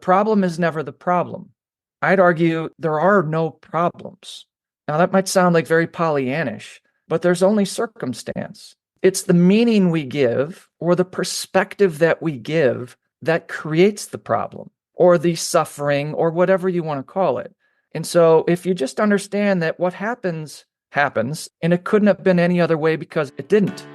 problem is never the problem. I'd argue there are no problems. Now, that might sound like very Pollyannish, but there's only circumstance. It's the meaning we give or the perspective that we give that creates the problem or the suffering or whatever you want to call it. And so if you just understand that what happens, happens, and it couldn't have been any other way because it didn't.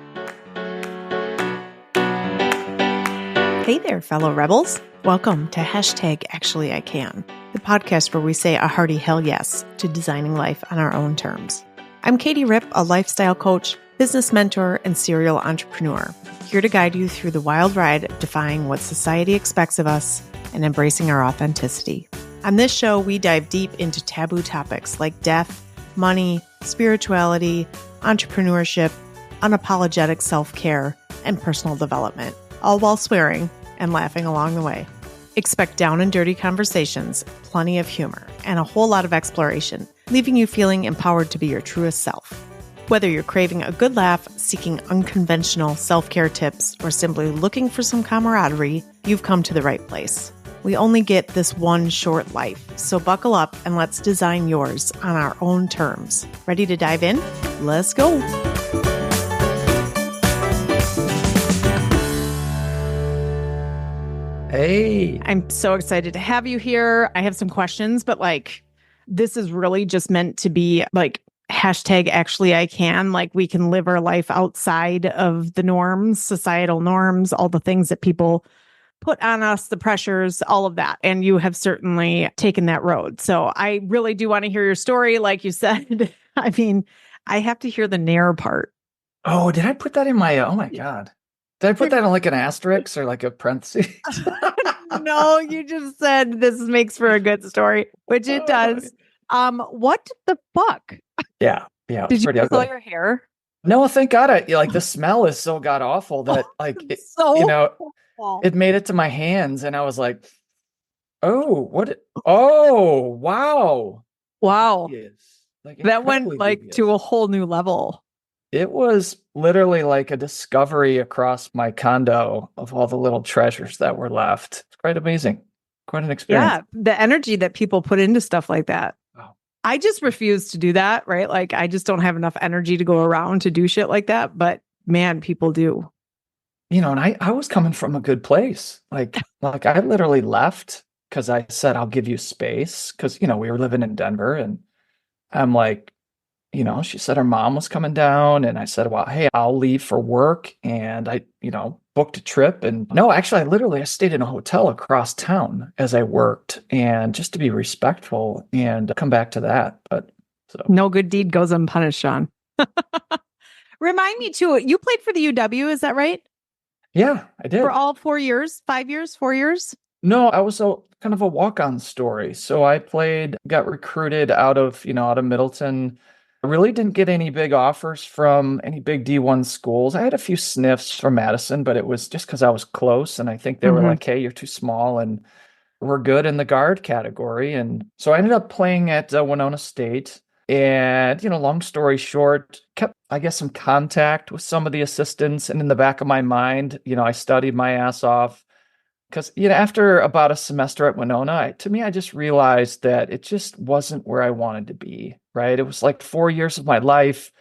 Hey there, fellow rebels. Welcome to #ActuallyICan, the podcast where we say a hearty hell yes to designing life on our own terms. I'm Katie Ripp, a lifestyle coach, business mentor, and serial entrepreneur, here to guide you through the wild ride of defying what society expects of us and embracing our authenticity. On this show, we dive deep into taboo topics like death, money, spirituality, entrepreneurship, unapologetic self-care, and personal development, all while swearing and laughing along the way. Expect down and dirty conversations, plenty of humor, and a whole lot of exploration, leaving you feeling empowered to be your truest self. Whether you're craving a good laugh, seeking unconventional self-care tips, or simply looking for some camaraderie, you've come to the right place. We only get this one short life, so buckle up and let's design yours on our own terms. Ready to dive in? Let's go. Hey. I'm so excited to have you here. I have some questions, but this is really just meant to be #ActuallyICan. We can live our life outside of the norms, societal norms, all the things that people put on us, the pressures, all of that. And you have certainly taken that road. So I really do want to hear your story. Like you said, I have to hear the Nair part. Oh, did I put that in my, oh my God. Did I put that on like an asterisk or like a parenthesis? No, you just said this makes for a good story, which it does. What the fuck? Yeah. Did you curl your hair? No, thank God. The smell is so god awful that it made it to my hands, and I was like, "Oh, what? Oh, wow, wow!" That went dubious. to a whole new level. It was literally like a discovery across my condo of all the little treasures that were left. It's quite amazing. Quite an experience. Yeah, the energy that people put into stuff like that. Oh. I just refuse to do that, right? I just don't have enough energy to go around to do shit like that. But man, people do. And I was coming from a good place. Like I literally left because I said, I'll give you space. Because, we were living in Denver, and I'm like, she said her mom was coming down, and I said, well, hey, I'll leave for work. And I, booked a trip. And no, actually, I stayed in a hotel across town as I worked, and just to be respectful and come back to that. But no good deed goes unpunished, Shawn. Remind me too, you played for the UW, is that right? Yeah, I did. For all 4 years, 5 years, 4 years? No, I was kind of a walk-on story. So I got recruited out of Middleton. I really didn't get any big offers from any big D1 schools. I had a few sniffs from Madison, but it was just because I was close. And I think they were like, hey, you're too small and we're good in the guard category. And so I ended up playing at Winona State. And, long story short, kept, I guess, some contact with some of the assistants. And in the back of my mind, I studied my ass off. Because, after about a semester at Winona, I just realized that it just wasn't where I wanted to be, right? It was like 4 years of my life.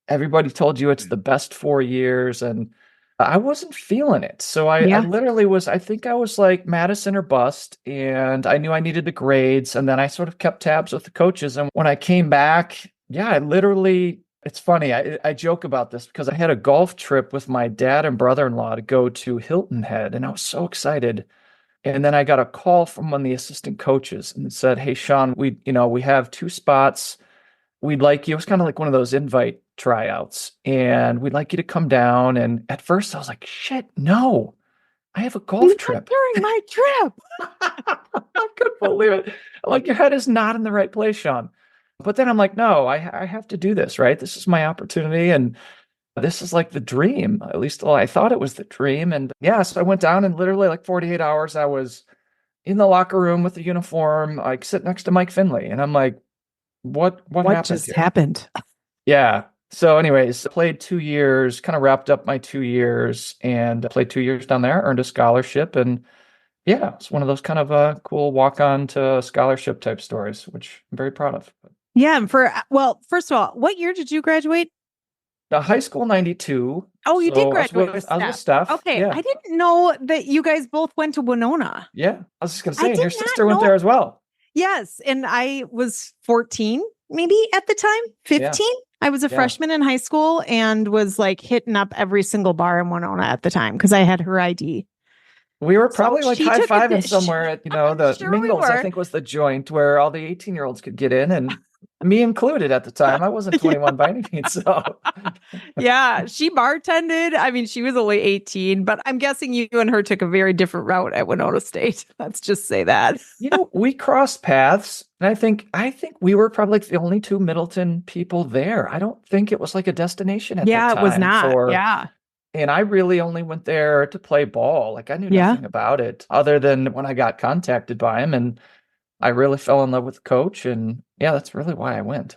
Everybody told you it's the best 4 years, and I wasn't feeling it. So I literally I think I was like Madison or bust, and I knew I needed the grades, and then I sort of kept tabs with the coaches. And when I came back, it's funny. I joke about this because I had a golf trip with my dad and brother-in-law to go to Hilton Head, and I was so excited. And then I got a call from one of the assistant coaches and said, "Hey, Shawn, we have 2 spots. We'd like you." It was kind of like one of those invite tryouts, and we'd like you to come down. And at first, I was like, "Shit, no! I have a golf trip during my trip." I couldn't believe it. I'm like, your head is not in the right place, Shawn. But then I'm like, no, I have to do this, right? This is my opportunity, and this is like the dream. At least I thought it was the dream. And so I went down, and literally like 48 hours, I was in the locker room with the uniform, like sitting next to Mike Finley. And I'm like, what happened? Yeah. So anyways, played 2 years, kind of wrapped up my 2 years, and played 2 years down there, earned a scholarship, and Yeah, it's one of those kind of cool walk on to scholarship type stories, which I'm very proud of. Yeah. And well, first of all, what year did you graduate? The high school 92. Oh, you did So graduate with I was with Steph. Steph. Okay. Yeah. I didn't know that you guys both went to Winona. Yeah. I was just gonna I say, and did your not sister went know. there as well. Yes. And I was 14, maybe at the time, Yeah. 15. I was a Yeah. freshman in high school and was like hitting up every single bar in Winona at the time because I had her ID. We were So probably like she high took fiving it. somewhere at, I'm the sure we Mingles, I were. think was the joint where all the 18-year-olds could get in, and me included at the time. I wasn't Yeah. 21 by any means. So Yeah, she bartended. I mean, she was only 18, but I'm guessing you and her took a very different route at Winona State. Let's just say that. we crossed paths, and I think we were probably like the only two Middleton people there. I don't think it was like a destination at that Yeah, it was time not. Yeah. and I really only went there to play ball. Like I knew Yeah. nothing about it other than when I got contacted by him, and I really fell in love with the coach, and yeah, that's really why I went.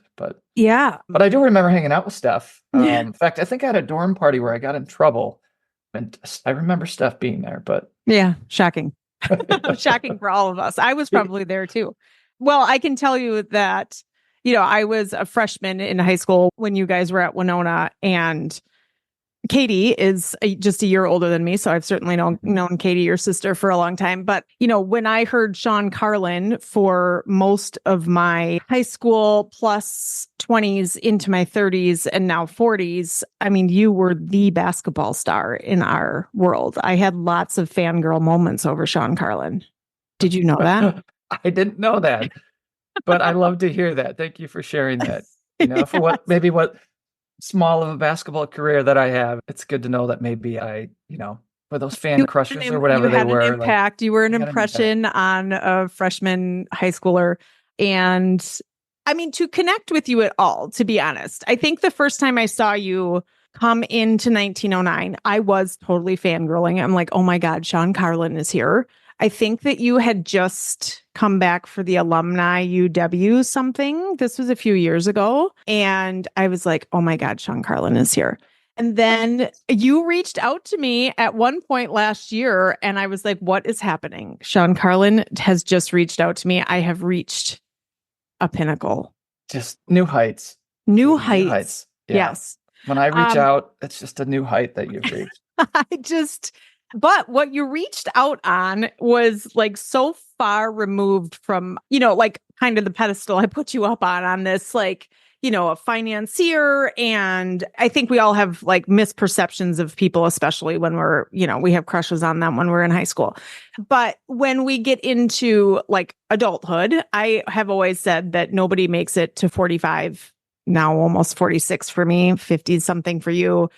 Yeah. But I do remember hanging out with Steph. Yeah. In fact, I think I had a dorm party where I got in trouble, and I remember Steph being there. But Yeah. Shocking. Shocking for all of us. I was probably there too. Well, I can tell you that, I was a freshman in high school when you guys were at Winona, and Katie is just a year older than me. So I've certainly known Katie, your sister, for a long time. But, when I heard Shawn Carlin for most of my high school plus 20s into my 30s and now 40s, I mean, you were the basketball star in our world. I had lots of fangirl moments over Shawn Carlin. Did you know that? I didn't know that. But I love to hear that. Thank you for sharing that. For what small of a basketball career that I have, it's good to know that maybe for those fan crushes or whatever you they had were, an impact. You were an I had an impact. impression on a freshman high schooler. And I mean, to connect with you at all, to be honest, I think the first time I saw you come into 1909, I was totally fangirling. I'm like, oh my God, Shawn Carlin is here. I think that you had just come back for the alumni UW something. This was a few years ago. And I was like, oh my God, Shawn Carlin is here. And then you reached out to me at one point last year, and I was like, what is happening? Shawn Carlin has just reached out to me. I have reached a pinnacle. Just new heights. New heights. Yeah. Yes. When I reach out, it's just a new height that you've reached. But what you reached out on was like so far removed from, like kind of the pedestal I put you up on this, like, a financier. And I think we all have like misperceptions of people, especially when we're, we have crushes on them when we're in high school. But when we get into like adulthood, I have always said that nobody makes it to 45, now almost 46 for me, 50 something for you,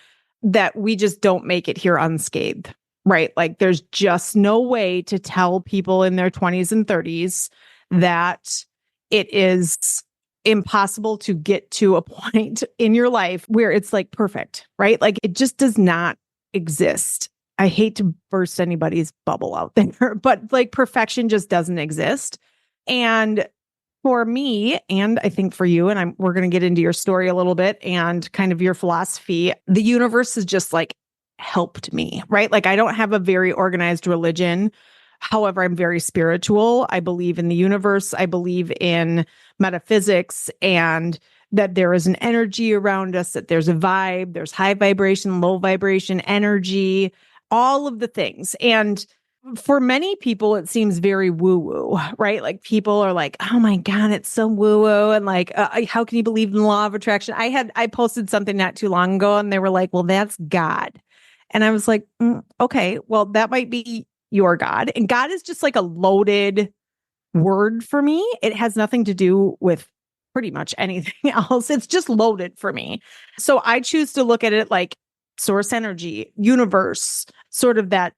that we just don't make it here unscathed. Right? Like there's just no way to tell people in their 20s and 30s that it is impossible to get to a point in your life where it's like perfect, right? Like it just does not exist. I hate to burst anybody's bubble out there, but like perfection just doesn't exist. And for me, and I think for you, and we're going to get into your story a little bit and kind of your philosophy, the universe is just like helped me, right? Like I don't have a very organized religion. However, I'm very spiritual. I believe in the universe. I believe in metaphysics and that there is an energy around us, that there's a vibe, there's high vibration, low vibration, energy, all of the things. And for many people, it seems very woo-woo, right? Like people are like, oh my God, it's so woo-woo. And like, how can you believe in the law of attraction? I posted something not too long ago and they were like, well, that's God. And I was like, okay, well, that might be your God. And God is just like a loaded word for me. It has nothing to do with pretty much anything else. It's just loaded for me. So I choose to look at it like source energy, universe, sort of that,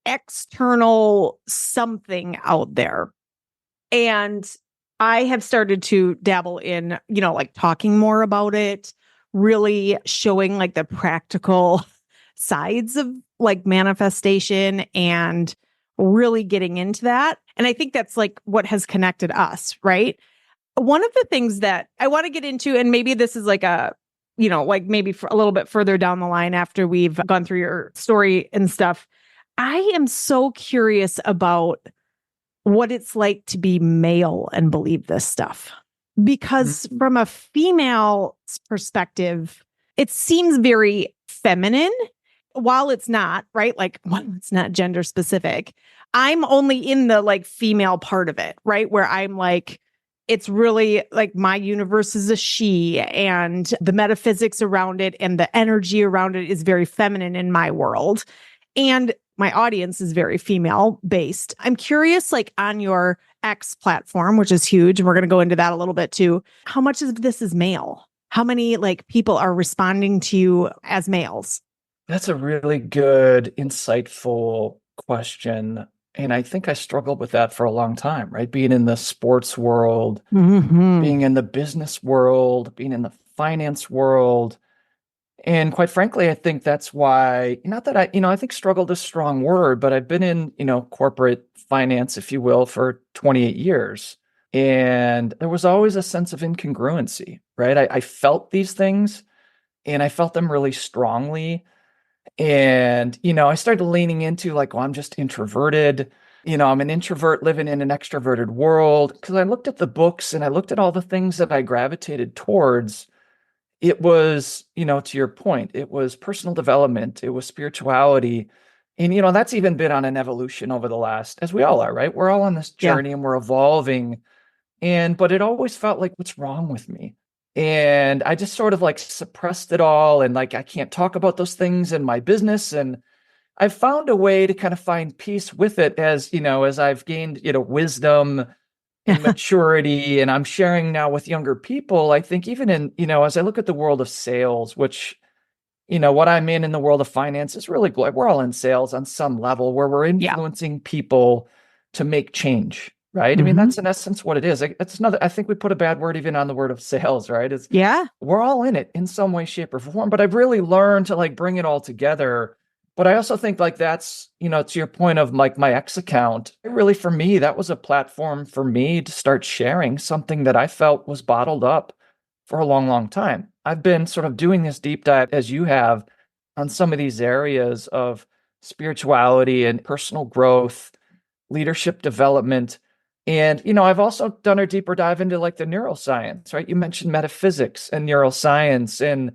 external something out there. And I have started to dabble in, like talking more about it, really showing like the practical sides of like manifestation and really getting into that. And I think that's like what has connected us, right? One of the things that I want to get into, and maybe this is like a, like maybe for a little bit further down the line after we've gone through your story and stuff, I am so curious about what it's like to be male and believe this stuff. Because Mhm. from a female perspective, it seems very feminine while it's not, right? Like, well, it's not gender specific. I'm only in the like female part of it, right? Where I'm like, it's really like my universe is a she, and the metaphysics around it and the energy around it is very feminine in my world. And my audience is very female based. I'm curious, like on your X platform, which is huge, and we're going to go into that a little bit too. How much of this is male? How many like people are responding to you as males? That's a really good, insightful question. And I think I struggled with that for a long time, right? Being in the sports world, Hmm. being in the business world, being in the finance world. And quite frankly, I think that's why, not that I think struggled is a strong word, but I've been in, corporate finance, if you will, for 28 years. And there was always a sense of incongruency, right? I felt these things and I felt them really strongly. And, I started leaning into like, well, I'm just introverted. I'm an introvert living in an extroverted world. Because I looked at the books and I looked at all the things that I gravitated towards. It was, to your point, it was personal development, it was spirituality. And, that's even been on an evolution over the last, as we all are, right? We're all on this Yeah. journey and we're evolving. But it always felt like, what's wrong with me? And I just sort of like suppressed it all. And like, I can't talk about those things in my business. And I found a way to kind of find peace with it as I've gained, wisdom and maturity. And I'm sharing now with younger people. I think even in, as I look at the world of sales, which, what I'm in the world of finance is really, we're all in sales on some level where we're Yeah. influencing people to make change, right? I mean, Hmm. that's in essence what it is. It's another, I think we put a bad word even on the word of sales, right? It's Yeah. we're all in it in some way, shape, or form. But I've really learned to like bring it all together. But I also think like that's, to your point of like my X account, really for me, that was a platform for me to start sharing something that I felt was bottled up for a long, long time. I've been sort of doing this deep dive as you have on some of these areas of spirituality and personal growth, leadership development. And, I've also done a deeper dive into like the neuroscience, right? You mentioned metaphysics and neuroscience and,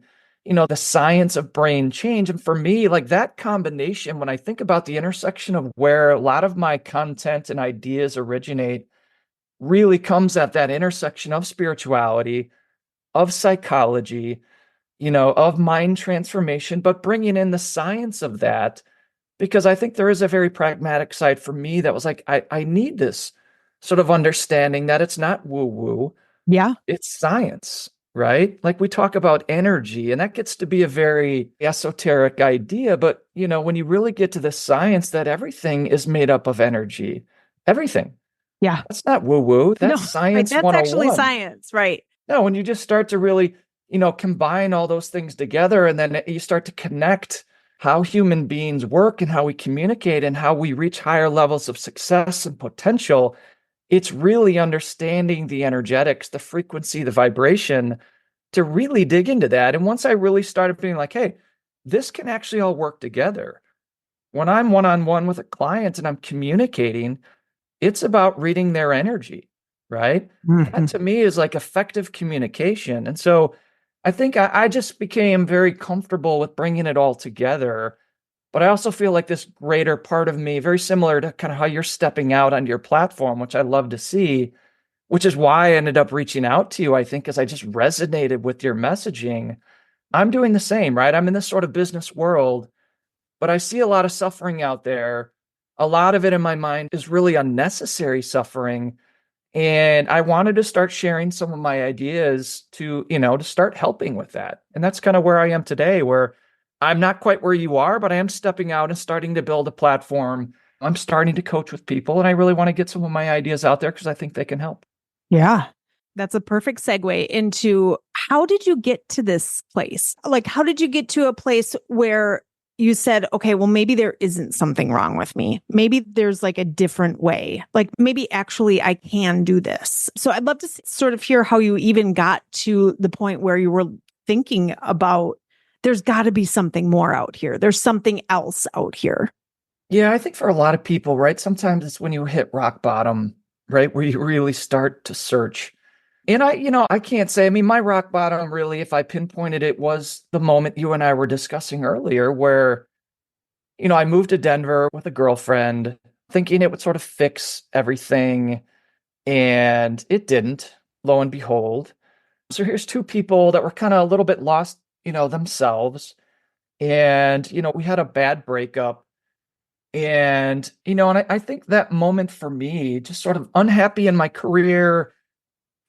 the science of brain change. And for me, like that combination, when I think about the intersection of where a lot of my content and ideas originate, really comes at that intersection of spirituality, of psychology, of mind transformation, but bringing in the science of that, because I think there is a very pragmatic side for me that was like, I need this sort of understanding that it's not woo woo, Yeah. it's science, right? Like we talk about energy, and that gets to be a very esoteric idea. But, when you really get to the science that everything is made up of energy, everything, Yeah. that's not woo woo, No, that's right. science That's actually 101. science, right? No, when you just start to really, combine all those things together and then you start to connect how human beings work and how we communicate and how we reach higher levels of success and potential, it's really understanding the energetics, the frequency, the vibration to really dig into that. And once I really started being like, hey, this can actually all work together. When I'm one on one with a client and I'm communicating, it's about reading their energy, right? That Hmm. to me is like effective communication. And so I think I just became very comfortable with bringing it all together. But I also feel like this greater part of me, very similar to kind of how you're stepping out on your platform, which I love to see, which is why I ended up reaching out to you, I think, because I just resonated with your messaging. I'm doing the same, right? I'm in this sort of business world, but I see a lot of suffering out there. A lot of it in my mind is really unnecessary suffering. And I wanted to start sharing some of my ideas to start helping with that. And that's kind of where I am today, where I'm not quite where you are, but I am stepping out and starting to build a platform. I'm starting to coach with people, and I really want to get some of my ideas out there because I think they can help. Yeah. That's a perfect segue into how did you get to this place? Like, how did you get to a place where you said, okay, well, maybe there isn't something wrong with me. Maybe there's like a different way. Like, maybe actually I can do this. So I'd love to sort of hear how you even got to the point where you were thinking about there's got to be something more out here. There's something else out here. Yeah, I think for a lot of people, right? Sometimes it's when you hit rock bottom, right? Where you really start to search. And I can't say, I mean, my rock bottom really, if I pinpointed it, was the moment you and I were discussing earlier, where, I moved to Denver with a girlfriend, thinking it would sort of fix everything. And it didn't, lo and behold. So here's two people that were kind of a little bit lost, themselves. And, we had a bad breakup. And I think that moment for me, just sort of unhappy in my career,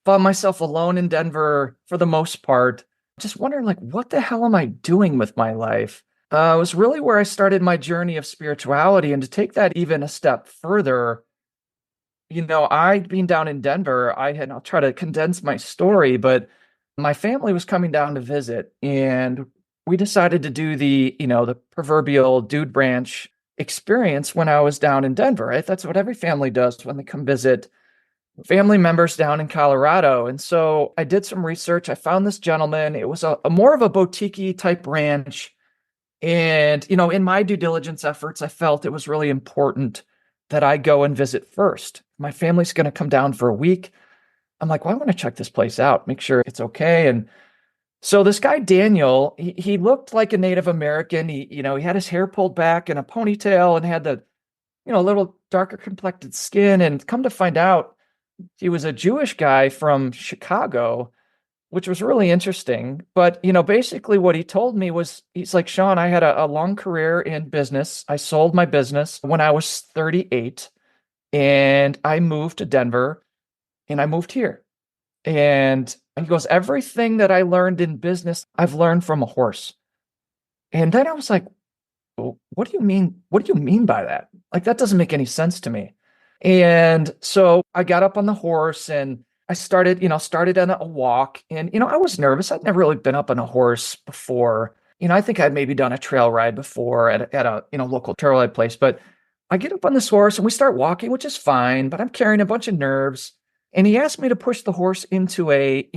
found myself alone in Denver for the most part, just wondering, like, what the hell am I doing with my life? It was really where I started my journey of spirituality. And to take that even a step further, I being down in Denver, I'll try to condense my story, but my family was coming down to visit, and we decided to do the proverbial dude branch experience when I was down in Denver, right? That's what every family does when they come visit family members down in Colorado. And so I did some research. I found this gentleman. It was a more of a boutique type ranch. And, in my due diligence efforts, I felt it was really important that I go and visit first. My family's going to come down for a week. I'm like, well, I want to check this place out, make sure it's okay. And so this guy, Daniel, he looked like a Native American. He had his hair pulled back in a ponytail and had the, little darker complected skin. And come to find out, he was a Jewish guy from Chicago, which was really interesting. But, basically what he told me was, he's like, Shawn, I had a long career in business. I sold my business when I was 38 and I moved to Denver and I moved here. And he goes, everything that I learned in business, I've learned from a horse. And then I was like, well, what do you mean? What do you mean by that? Like, that doesn't make any sense to me. And so I got up on the horse and I started on a walk. And, I was nervous. I'd never really been up on a horse before. I think I'd maybe done a trail ride before at a local trail ride place. But I get up on this horse and we start walking, which is fine, but I'm carrying a bunch of nerves. And he asked me to push the horse into a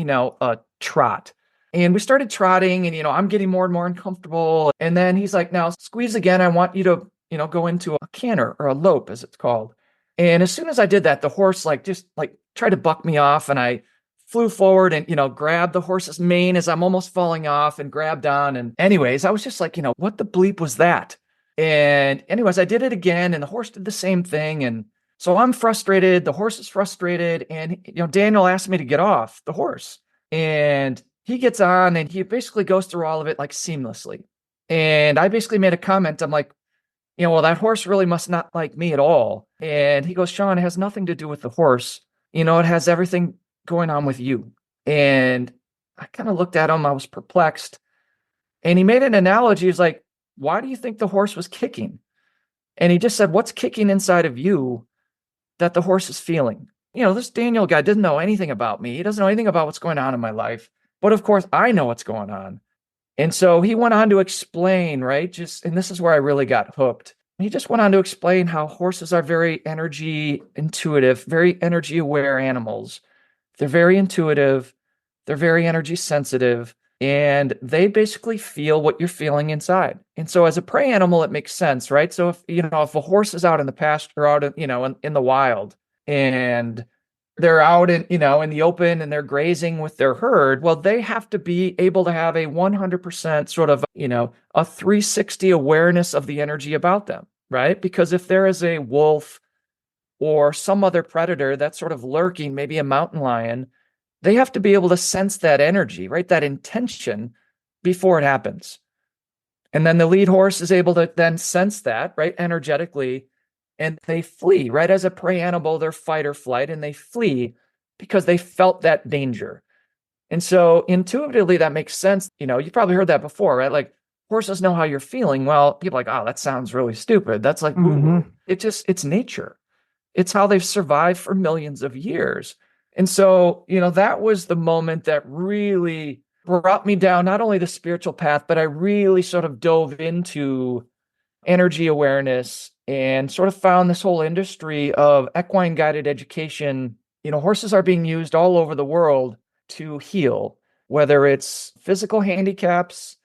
trot. And we started trotting and, I'm getting more and more uncomfortable. And then he's like, now squeeze again. I want you to, go into a canter or a lope, as it's called. And as soon as I did that, the horse just tried to buck me off. And I flew forward and, grabbed the horse's mane as I'm almost falling off and grabbed on. And anyways, I was just like, what the bleep was that? And anyways, I did it again and the horse did the same thing. And so I'm frustrated. The horse is frustrated. And, Daniel asked me to get off the horse. And he gets on and he basically goes through all of it like seamlessly. And I basically made a comment. I'm like, well, that horse really must not like me at all. And he goes, Shawn, it has nothing to do with the horse. It has everything going on with you. And I kind of looked at him. I was perplexed. And he made an analogy. He's like, why do you think the horse was kicking? And he just said, what's kicking inside of you that the horse is feeling? This Daniel guy didn't know anything about me. He doesn't know anything about what's going on in my life. But of course, I know what's going on. And so he went on to explain, right? And this is where I really got hooked. He just went on to explain how horses are very energy intuitive, very energy aware animals. They're very intuitive. They're very energy sensitive. And they basically feel what you're feeling inside. And so as a prey animal, it makes sense, right? So if a horse is out in the pasture or out in the wild and they're out in the open and they're grazing with their herd, well, they have to be able to have a 100% sort of, a 360 awareness of the energy about them, right? Because if there is a wolf or some other predator that's sort of lurking, maybe a mountain lion, they have to be able to sense that energy, right? That intention before it happens. And then the lead horse is able to then sense that, right? Energetically, and they flee, right? As a prey animal, they're fight or flight, and they flee because they felt that danger. And so intuitively, that makes sense. You probably heard that before, right? Like, horses know how you're feeling. Well, people are like, oh, that sounds really stupid. That's like, it's nature. It's how they've survived for millions of years. And so, that was the moment that really brought me down, not only the spiritual path, but I really sort of dove into energy awareness and sort of found this whole industry of equine guided education. Horses are being used all over the world to heal, whether it's physical handicaps,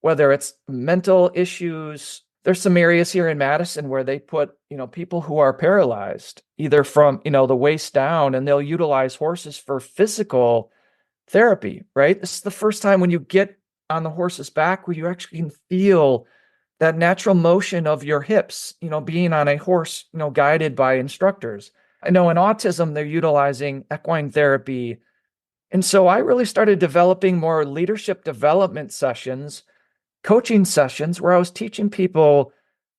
whether it's mental issues, there's some areas here in Madison where they put, people who are paralyzed either from, the waist down, and they'll utilize horses for physical therapy, right? This is the first time when you get on the horse's back where you actually can feel that natural motion of your hips, being on a horse, guided by instructors. I know in autism, they're utilizing equine therapy. And so I really started developing more leadership development sessions, coaching sessions where I was teaching people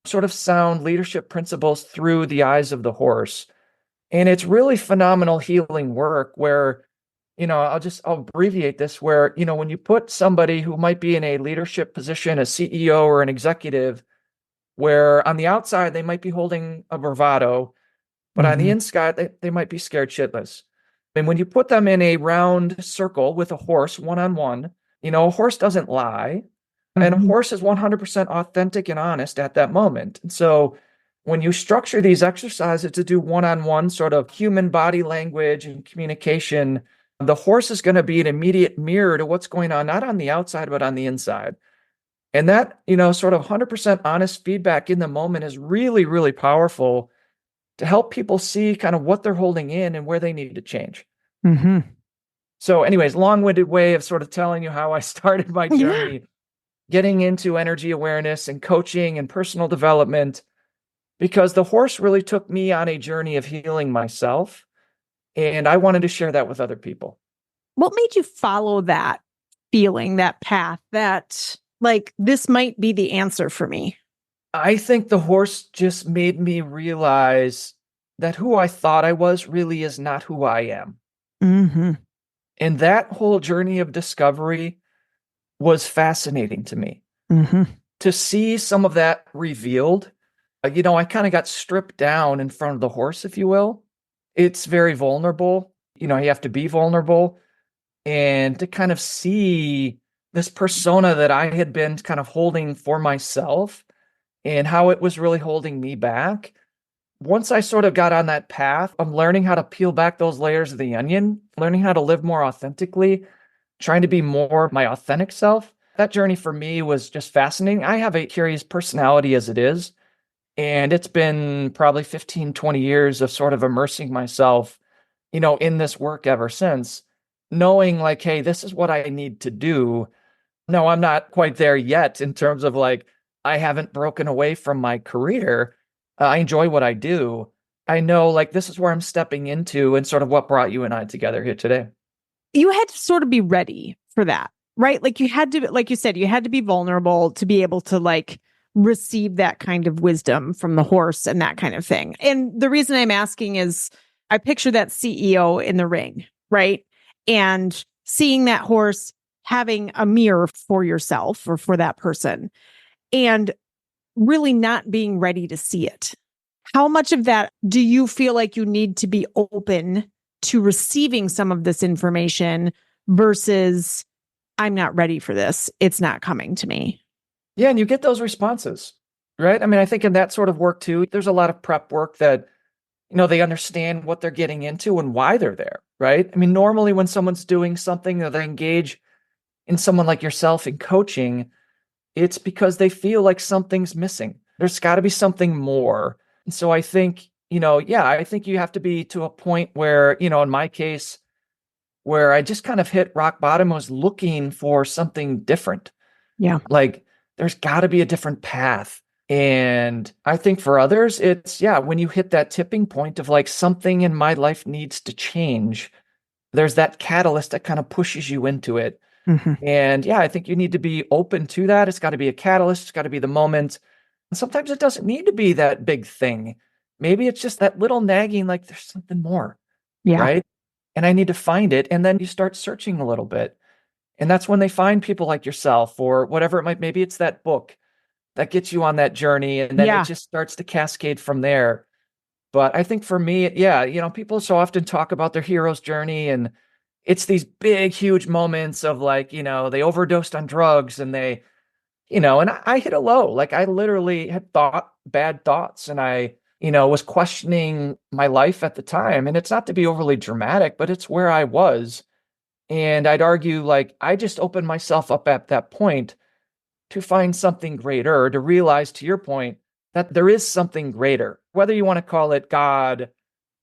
sort of sound leadership principles through the eyes of the horse. And it's really phenomenal healing work where, I'll abbreviate this where, when you put somebody who might be in a leadership position, a CEO or an executive, where on the outside they might be holding a bravado, but on the inside they might be scared shitless. And when you put them in a round circle with a horse one-on-one, a horse doesn't lie. And a horse is 100% authentic and honest at that moment. And so when you structure these exercises to do one-on-one sort of human body language and communication, the horse is going to be an immediate mirror to what's going on, not on the outside, but on the inside. And that, sort of 100% honest feedback in the moment is really, really powerful to help people see kind of what they're holding in and where they need to change. So anyways, long-winded way of sort of telling you how I started my journey getting into energy awareness and coaching and personal development, because the horse really took me on a journey of healing myself. And I wanted to share that with other people. What made you follow that feeling, that path, that like, this might be the answer for me? I think the horse just made me realize that who I thought I was really is not who I am. And that whole journey of discovery was fascinating to me. To see some of that revealed, I kind of got stripped down in front of the horse, if you will. It's very vulnerable. You have to be vulnerable. And to kind of see this persona that I had been kind of holding for myself and how it was really holding me back. Once I sort of got on that path, I'm learning how to peel back those layers of the onion, learning how to live more authentically, trying to be more my authentic self. That journey for me was just fascinating. I have a curious personality as it is, and it's been probably 15, 20 years of sort of immersing myself, in this work ever since, knowing like, hey, this is what I need to do. No, I'm not quite there yet in terms of like, I haven't broken away from my career. I enjoy what I do. I know like this is where I'm stepping into and sort of what brought you and I together here today. You had to sort of be ready for that, right? Like you had to, like you said, you had to be vulnerable to be able to like receive that kind of wisdom from the horse and that kind of thing. And the reason I'm asking is I picture that CEO in the ring, right? And seeing that horse having a mirror for yourself or for that person and really not being ready to see it. How much of that do you feel like you need to be open to receiving some of this information versus I'm not ready for this, it's not coming to me? Yeah, and you get those responses, right? I mean, I think in that sort of work too, there's a lot of prep work that, they understand what they're getting into and why they're there, right? I mean, normally when someone's doing something or they engage in someone like yourself in coaching, it's because they feel like something's missing. There's got to be something more. And so I think, I think you have to be to a point where, in my case, where I just kind of hit rock bottom, I was looking for something different. Yeah. Like there's got to be a different path. And I think for others, it's, when you hit that tipping point of like something in my life needs to change, there's that catalyst that kind of pushes you into it. And I think you need to be open to that. It's got to be a catalyst. It's got to be the moment. And sometimes it doesn't need to be that big thing. Maybe it's just that little nagging, like there's something more, right? And I need to find it. And then you start searching a little bit. And that's when they find people like yourself or whatever it might, maybe it's that book that gets you on that journey. And then it just starts to cascade from there. But I think for me, people so often talk about their hero's journey and it's these big, huge moments of like, they overdosed on drugs and they, and I hit a low. Like I literally had bad thoughts and I, was questioning my life at the time. And it's not to be overly dramatic, but it's where I was. And I'd argue like, I just opened myself up at that point to find something greater, or to realize, to your point, that there is something greater, whether you want to call it God,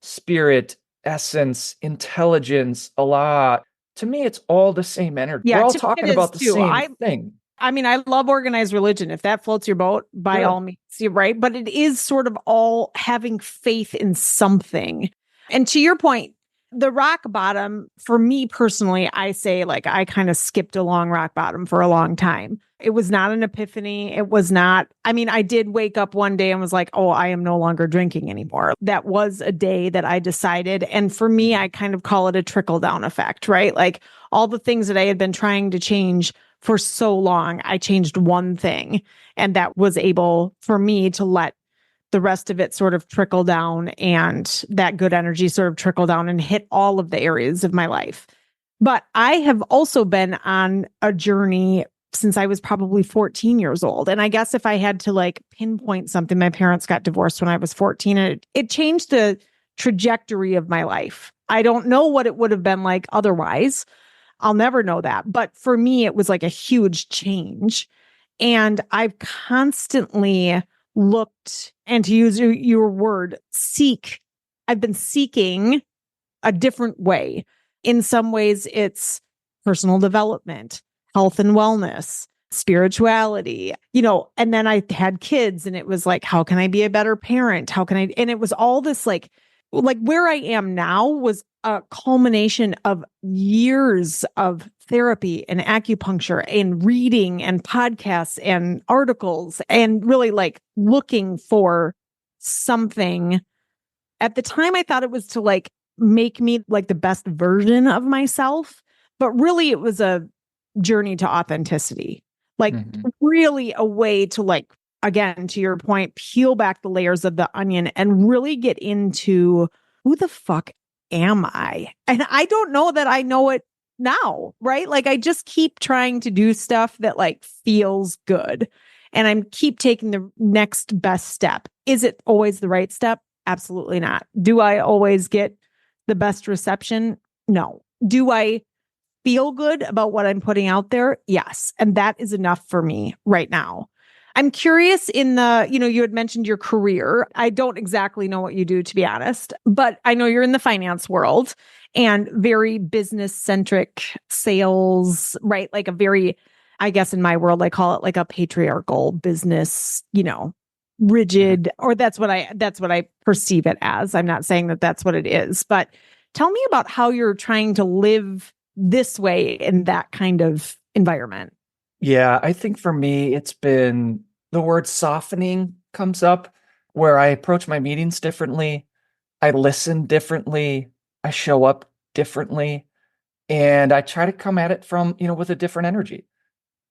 spirit, essence, intelligence, Allah. To me, it's all the same energy. We're Yeah, all to me it talking is about the too. same thing. I mean, I love organized religion. If that floats your boat, by Sure. all means, you're right. But it is sort of all having faith in something. And to your point, the rock bottom, for me personally, I say like I kind of skipped along rock bottom for a long time. It was not an epiphany. It was not, I mean, I did wake up one day and was like, oh, I am no longer drinking anymore. That was a day that I decided. And for me, I kind of call it a trickle down effect, right? Like all the things that I had been trying to change for so long, I changed one thing, and that was able for me to let the rest of it sort of trickle down, and that good energy sort of trickle down and hit all of the areas of my life. But I have also been on a journey since I was probably 14 years old. And I guess if I had to like pinpoint something, my parents got divorced when I was 14, and it changed the trajectory of my life. I don't know what it would have been like otherwise. I'll never know that. But for me, it was like a huge change. And I've constantly looked, and to use your word, seek. I've been seeking a different way. In some ways, it's personal development, health and wellness, spirituality, and then I had kids, and it was like, how can I be a better parent? How can I, and it was all this like where I am now was a culmination of years of therapy and acupuncture and reading and podcasts and articles, and really like looking for something. At the time, I thought it was to like make me like the best version of myself, but really it was a journey to authenticity, like really a way to like, again, to your point, peel back the layers of the onion and really get into who the fuck am I? And I don't know that I know it now, right? Like I just keep trying to do stuff that like feels good, and I'm keep taking the next best step. Is it always the right step? Absolutely not. Do I always get the best reception? No. Do I feel good about what I'm putting out there? Yes. And that is enough for me right now. I'm curious in the, you had mentioned your career. I don't exactly know what you do, to be honest, but I know you're in the finance world and very business centric sales, right? Like a very, I guess in my world, I call it like a patriarchal business, rigid, or that's what I perceive it as. I'm not saying that that's what it is, but tell me about how you're trying to live this way in that kind of environment. Yeah, I think for me, it's been the word softening comes up, where I approach my meetings differently. I listen differently. I show up differently. And I try to come at it from, with a different energy.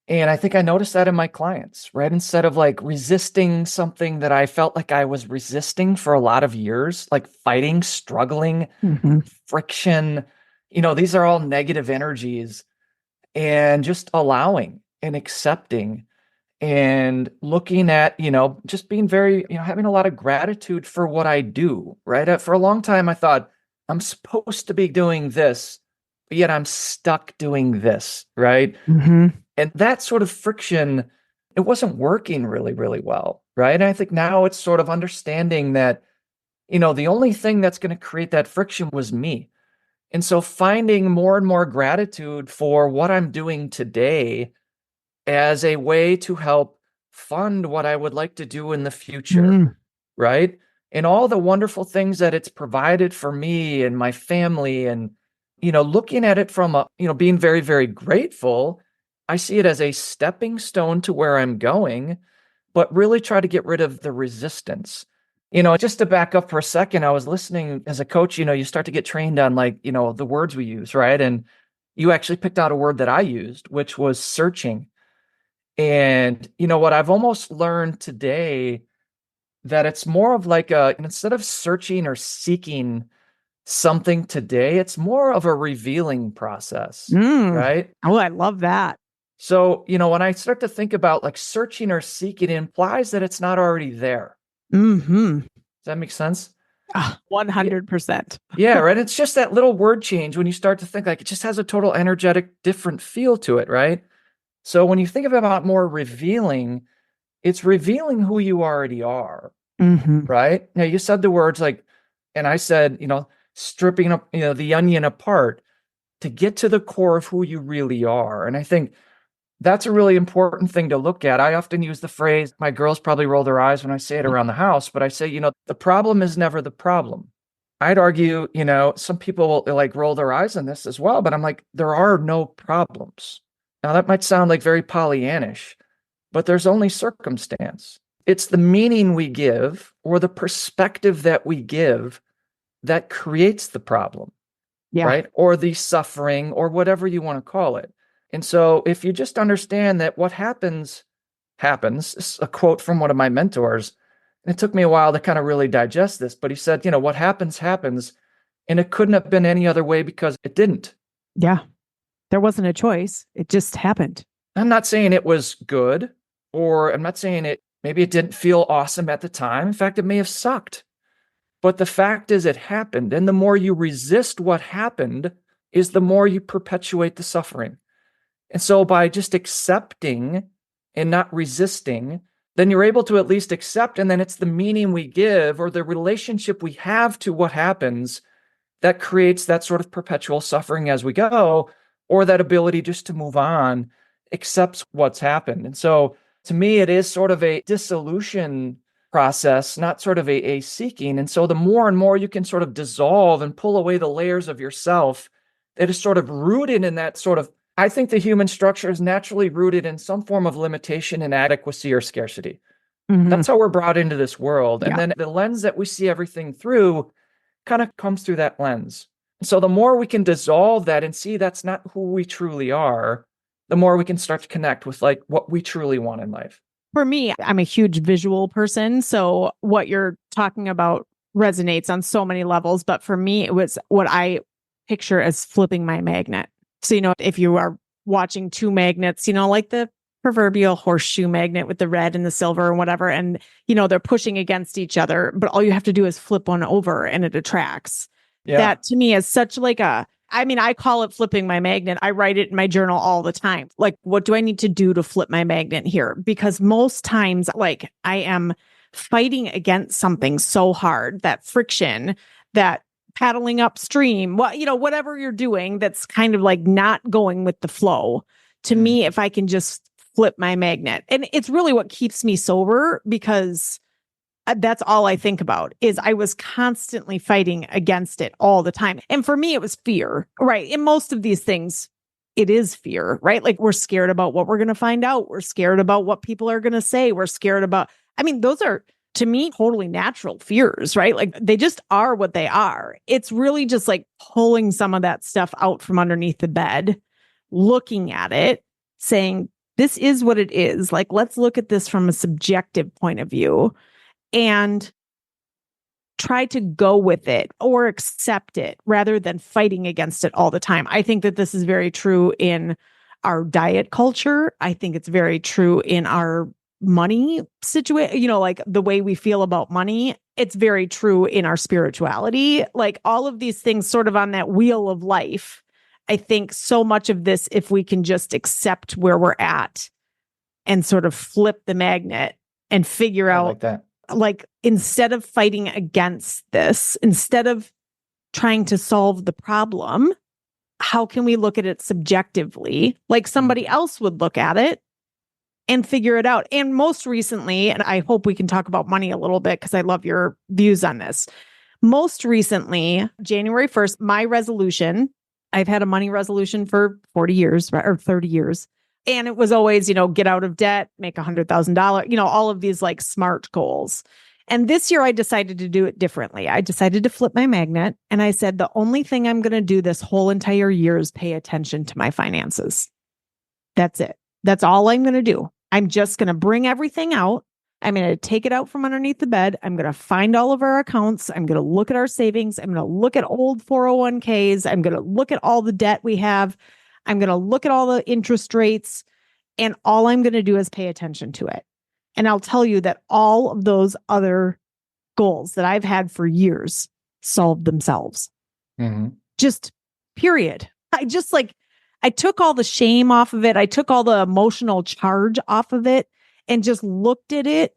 And I think I noticed that in my clients, right? Instead of like resisting something that I felt like I was resisting for a lot of years, like fighting, struggling, friction, these are all negative energies, and just allowing and accepting and looking at, just being very, having a lot of gratitude for what I do, right? For a long time, I thought I'm supposed to be doing this, but yet I'm stuck doing this, right? And that sort of friction, it wasn't working really, really well, right? And I think now it's sort of understanding that, the only thing that's going to create that friction was me. And so finding more and more gratitude for what I'm doing today as a way to help fund what I would like to do in the future, right? And all the wonderful things that it's provided for me and my family, and, looking at it from being very, very grateful. I see it as a stepping stone to where I'm going, but really try to get rid of the resistance. Just to back up for a second, I was listening as a coach, you start to get trained on like, the words we use, right? And you actually picked out a word that I used, which was searching. And what I've almost learned today, that it's more of like instead of searching or seeking something today, it's more of a revealing process, right? Oh, I love that. So, when I start to think about like searching or seeking, it implies that it's not already there. Does that make sense? 100%. Yeah, right. It's just that little word change when you start to think like it just has a total energetic different feel to it, right? So when you think about more revealing, it's revealing who you already are, Mm-hmm. right? Now you said the words like, and I said, stripping up, the onion apart to get to the core of who you really are. And I think that's a really important thing to look at. I often use the phrase, my girls probably roll their eyes when I say it around the house, but I say, the problem is never the problem. I'd argue, some people will like roll their eyes on this as well, but I'm like, there are no problems. Now that might sound like very Pollyannish, but there's only circumstance. It's the meaning we give or the perspective that we give that creates the problem, Yeah. right? Or the suffering or whatever you want to call it. And so if you just understand that what happens, happens, this is a quote from one of my mentors, and it took me a while to kind of really digest this, but he said, what happens, happens, and it couldn't have been any other way because it didn't. Yeah. There wasn't a choice. It just happened. I'm not saying it was good, or I'm not saying maybe it didn't feel awesome at the time. In fact, it may have sucked. But the fact is, it happened. And the more you resist what happened, is the more you perpetuate the suffering. And so by just accepting and not resisting, then you're able to at least accept. And then it's the meaning we give or the relationship we have to what happens that creates that sort of perpetual suffering as we go, or that ability just to move on, accepts what's happened. And so to me, it is sort of a dissolution process, not sort of a seeking. And so the more and more you can sort of dissolve and pull away the layers of yourself that is sort of rooted in that sort of, I think the human structure is naturally rooted in some form of limitation, inadequacy, or scarcity. Mm-hmm. That's how we're brought into this world. Yeah. And then the lens that we see everything through kind of comes through that lens. So the more we can dissolve that and see that's not who we truly are, the more we can start to connect with like what we truly want in life. For me, I'm a huge visual person. So what you're talking about resonates on so many levels. But for me, it was what I picture as flipping my magnet. So, if you are watching two magnets, like the proverbial horseshoe magnet with the red and the silver and whatever, and, they're pushing against each other, but all you have to do is flip one over and it attracts. Yeah. That to me is such like I call it flipping my magnet. I write it in my journal all the time. Like, what do I need to do to flip my magnet here? Because most times, like, I am fighting against something so hard, that friction, that paddling upstream, whatever you're doing, that's kind of like not going with the flow. To me, if I can just flip my magnet, and it's really what keeps me sober, because that's all I think about is I was constantly fighting against it all the time. And for me, it was fear, right? In most of these things, it is fear, right? Like we're scared about what we're going to find out. We're scared about what people are going to say. We're scared about, those are, to me, totally natural fears, right? Like they just are what they are. It's really just like pulling some of that stuff out from underneath the bed, looking at it, saying, this is what it is. Like, let's look at this from a subjective point of view and try to go with it or accept it rather than fighting against it all the time. I think that this is very true in our diet culture. I think it's very true in our money situation, like the way we feel about money. It's very true in our spirituality, like all of these things sort of on that wheel of life. I think so much of this, if we can just accept where we're at and sort of flip the magnet and figure out like that. Like, instead of fighting against this, instead of trying to solve the problem, how can we look at it subjectively, like somebody else would look at it and figure it out? And most recently, and I hope we can talk about money a little bit because I love your views on this. Most recently, January 1st, my resolution, I've had a money resolution for 40 years or 30 years. And it was always, get out of debt, make $100,000, all of these like SMART goals. And this year I decided to do it differently. I decided to flip my magnet. And I said, the only thing I'm going to do this whole entire year is pay attention to my finances. That's it. That's all I'm going to do. I'm just going to bring everything out. I'm going to take it out from underneath the bed. I'm going to find all of our accounts. I'm going to look at our savings. I'm going to look at old 401ks. I'm going to look at all the debt we have. I'm going to look at all the interest rates, and all I'm going to do is pay attention to it. And I'll tell you that all of those other goals that I've had for years solved themselves. Mm-hmm. Just period. I took all the shame off of it. I took all the emotional charge off of it and just looked at it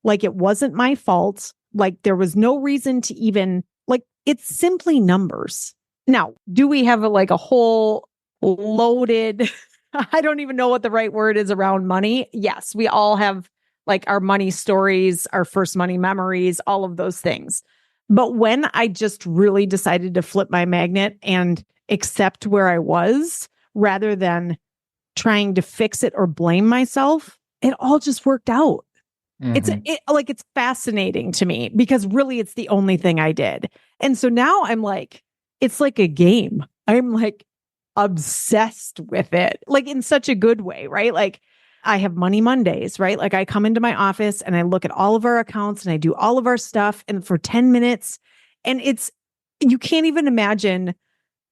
like it wasn't my fault. Like there was no reason to even, like, it's simply numbers. Now, do we have a whole loaded, I don't even know what the right word is around money. Yes, we all have like our money stories, our first money memories, all of those things. But when I just really decided to flip my magnet and accept where I was rather than trying to fix it or blame myself, it all just worked out. Mhm. It's fascinating to me because really it's the only thing I did. And so now I'm like, it's like a game. I'm like obsessed with it, like in such a good way, right? Like I have Money Mondays, right? Like I come into my office and I look at all of our accounts and I do all of our stuff and for 10 minutes and you can't even imagine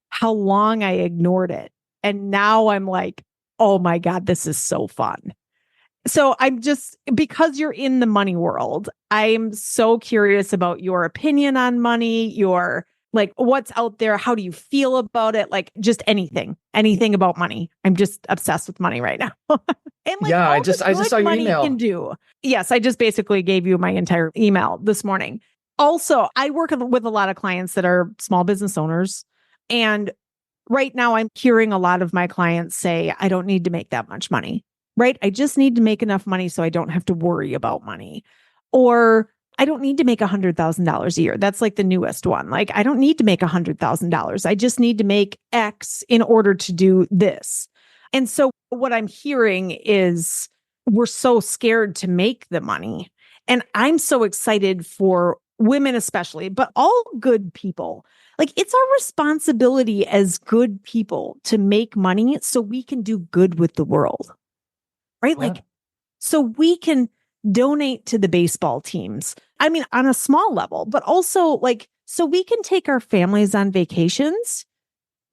how long I ignored it. And now I'm like, oh my God, this is so fun. So I'm just, because you're in the money world, I'm so curious about your opinion on money, your like what's out there. How do you feel about it? Like just anything about money. I'm just obsessed with money right now. And like Yeah, all I the just saw good your money can email. do. Yes, I just basically gave you my entire email this morning. Also, I work with a lot of clients that are small business owners. And right now I'm hearing a lot of my clients say, I don't need to make that much money. Right? I just need to make enough money so I don't have to worry about money. Or I don't need to make $100,000 a year. That's like the newest one. Like, I don't need to make $100,000. I just need to make X in order to do this. And so what I'm hearing is we're so scared to make the money. And I'm so excited for women, especially, but all good people. Like, it's our responsibility as good people to make money so we can do good with the world. Right? Yeah. Like, so we can donate to the baseball teams. I mean, on a small level, but also like, so we can take our families on vacations,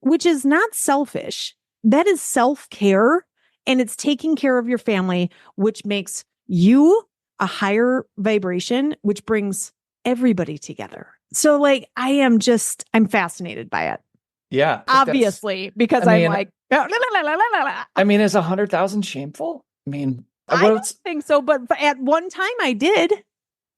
which is not selfish. That is self-care. And it's taking care of your family, which makes you a higher vibration, which brings everybody together. So like, I'm fascinated by it. Yeah. That's, Obviously, because I I'm mean, like, la, la, la, la, la, la. is 100,000 shameful? I mean, I don't what's, think so, but at one time I did.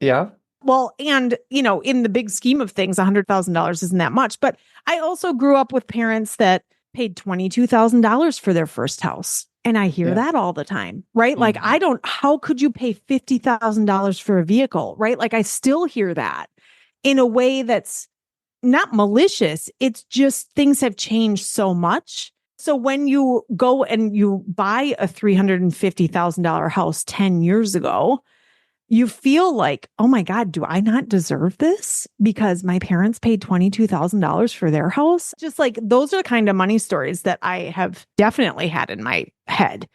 yeah. Well, and in the big scheme of things, $100,000 isn't that much. But I also grew up with parents that paid $22,000 for their first house. And I hear Yeah. that all the time, right? Like, Mhm. how could you pay $50,000 for a vehicle, right? Like, I still hear that in a way that's not malicious. It's just things have changed so much. So when you go and you buy a $350,000 house 10 years ago, you feel like, oh my God, do I not deserve this? Because my parents paid $22,000 for their house. Just like those are the kind of money stories that I have definitely had in my head.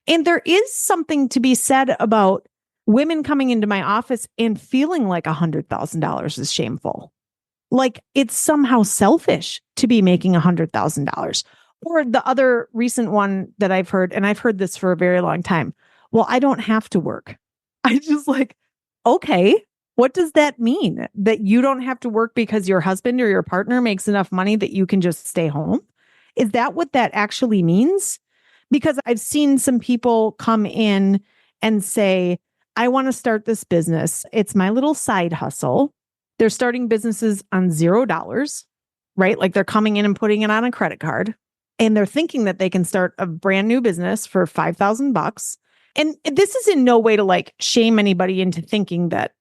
And there is something to be said about women coming into my office and feeling like $100,000 is shameful. Like it's somehow selfish to be making $100,000. Or the other recent one that I've heard, and I've heard this for a very long time. Well, I don't have to work. I just like, okay, what does that mean? That you don't have to work because your husband or your partner makes enough money that you can just stay home? Is that what that actually means? Because I've seen some people come in and say, I want to start this business. It's my little side hustle. They're starting businesses on $0, right? Like they're coming in and putting it on a credit card and they're thinking that they can start a brand new business for $5,000. And this is in no way to like shame anybody into thinking that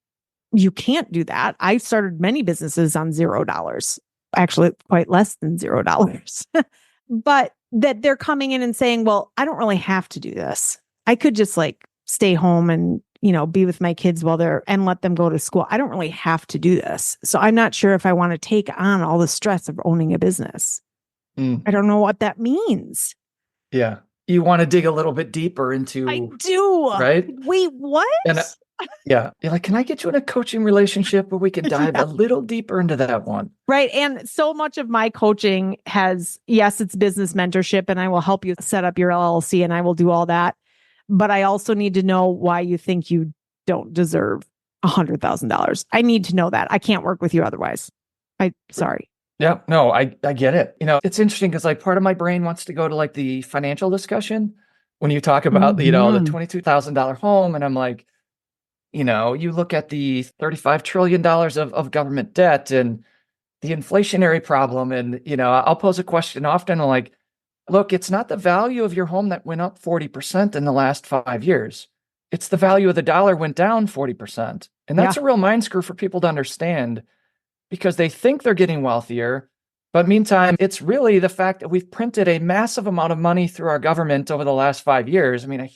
you can't do that. I started many businesses on $0, actually quite less than $0, but that they're coming in and saying, well, I don't really have to do this. I could just like stay home and, be with my kids while they're and let them go to school. I don't really have to do this. So I'm not sure if I want to take on all the stress of owning a business. Mm. I don't know what that means. Yeah. You want to dig a little bit deeper I into, do. right? Wait, what? And yeah, you're like, can I get you in a coaching relationship where we can dive Yeah. a little deeper into that one? Right. And so much of my coaching yes, it's business mentorship, and I will help you set up your LLC and I will do all that. But I also need to know why you think you don't deserve $100,000. I need to know that. I can't work with you otherwise. Sorry. Yeah, no, I get it. It's interesting because like part of my brain wants to go to like the financial discussion when you talk about, the Hmm. $22,000 home. And I'm like, you look at the $35 trillion of government debt and the inflationary problem. And, I'll pose a question often like, look, it's not the value of your home that went up 40% in the last 5 years. It's the Yeah. value of the dollar went down 40%. And Yeah. that's a real mind screw for people to understand because they think they're getting wealthier. But meantime, it's really the fact that we've printed a massive amount of money through our government over the last 5 years. I mean, a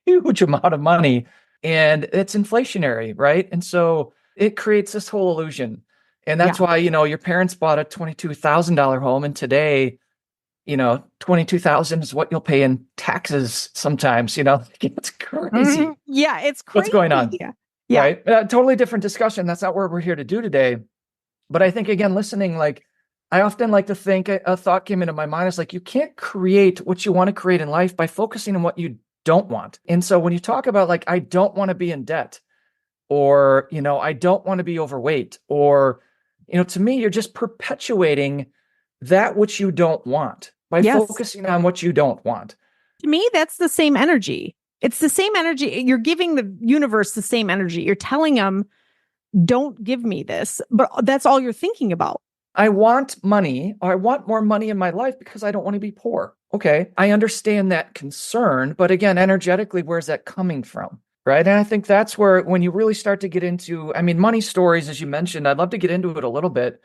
huge amount of money, and it's inflationary, right? And so it creates this whole illusion. And that's Yeah. why, your parents bought a $22,000 home, and today, 22,000 is what you'll pay in taxes sometimes, it's Mhm. crazy Yeah. It's what's going crazy. on, Yeah. right? Totally different discussion. That's not what we're here to do today. But I think again, listening, like I often like to think a thought came into my mind is like, you can't create what you want to create in life by focusing on what you don't want. And so when you talk about like, I don't want to be in debt or, I don't want to be overweight or, to me, you're just perpetuating that which you don't want by Yes. focusing on what you don't want. To me, that's the same energy. It's the same energy. You're giving the universe the same energy. You're telling them, don't give me this, but that's all you're thinking about. I want money, or I want more money in my life because I don't want to be poor. Okay. I understand that concern, but again, energetically, where's that coming from? Right. And I think that's where, when you really start to get into, I mean, money stories, as you mentioned, I'd love to get into it a little bit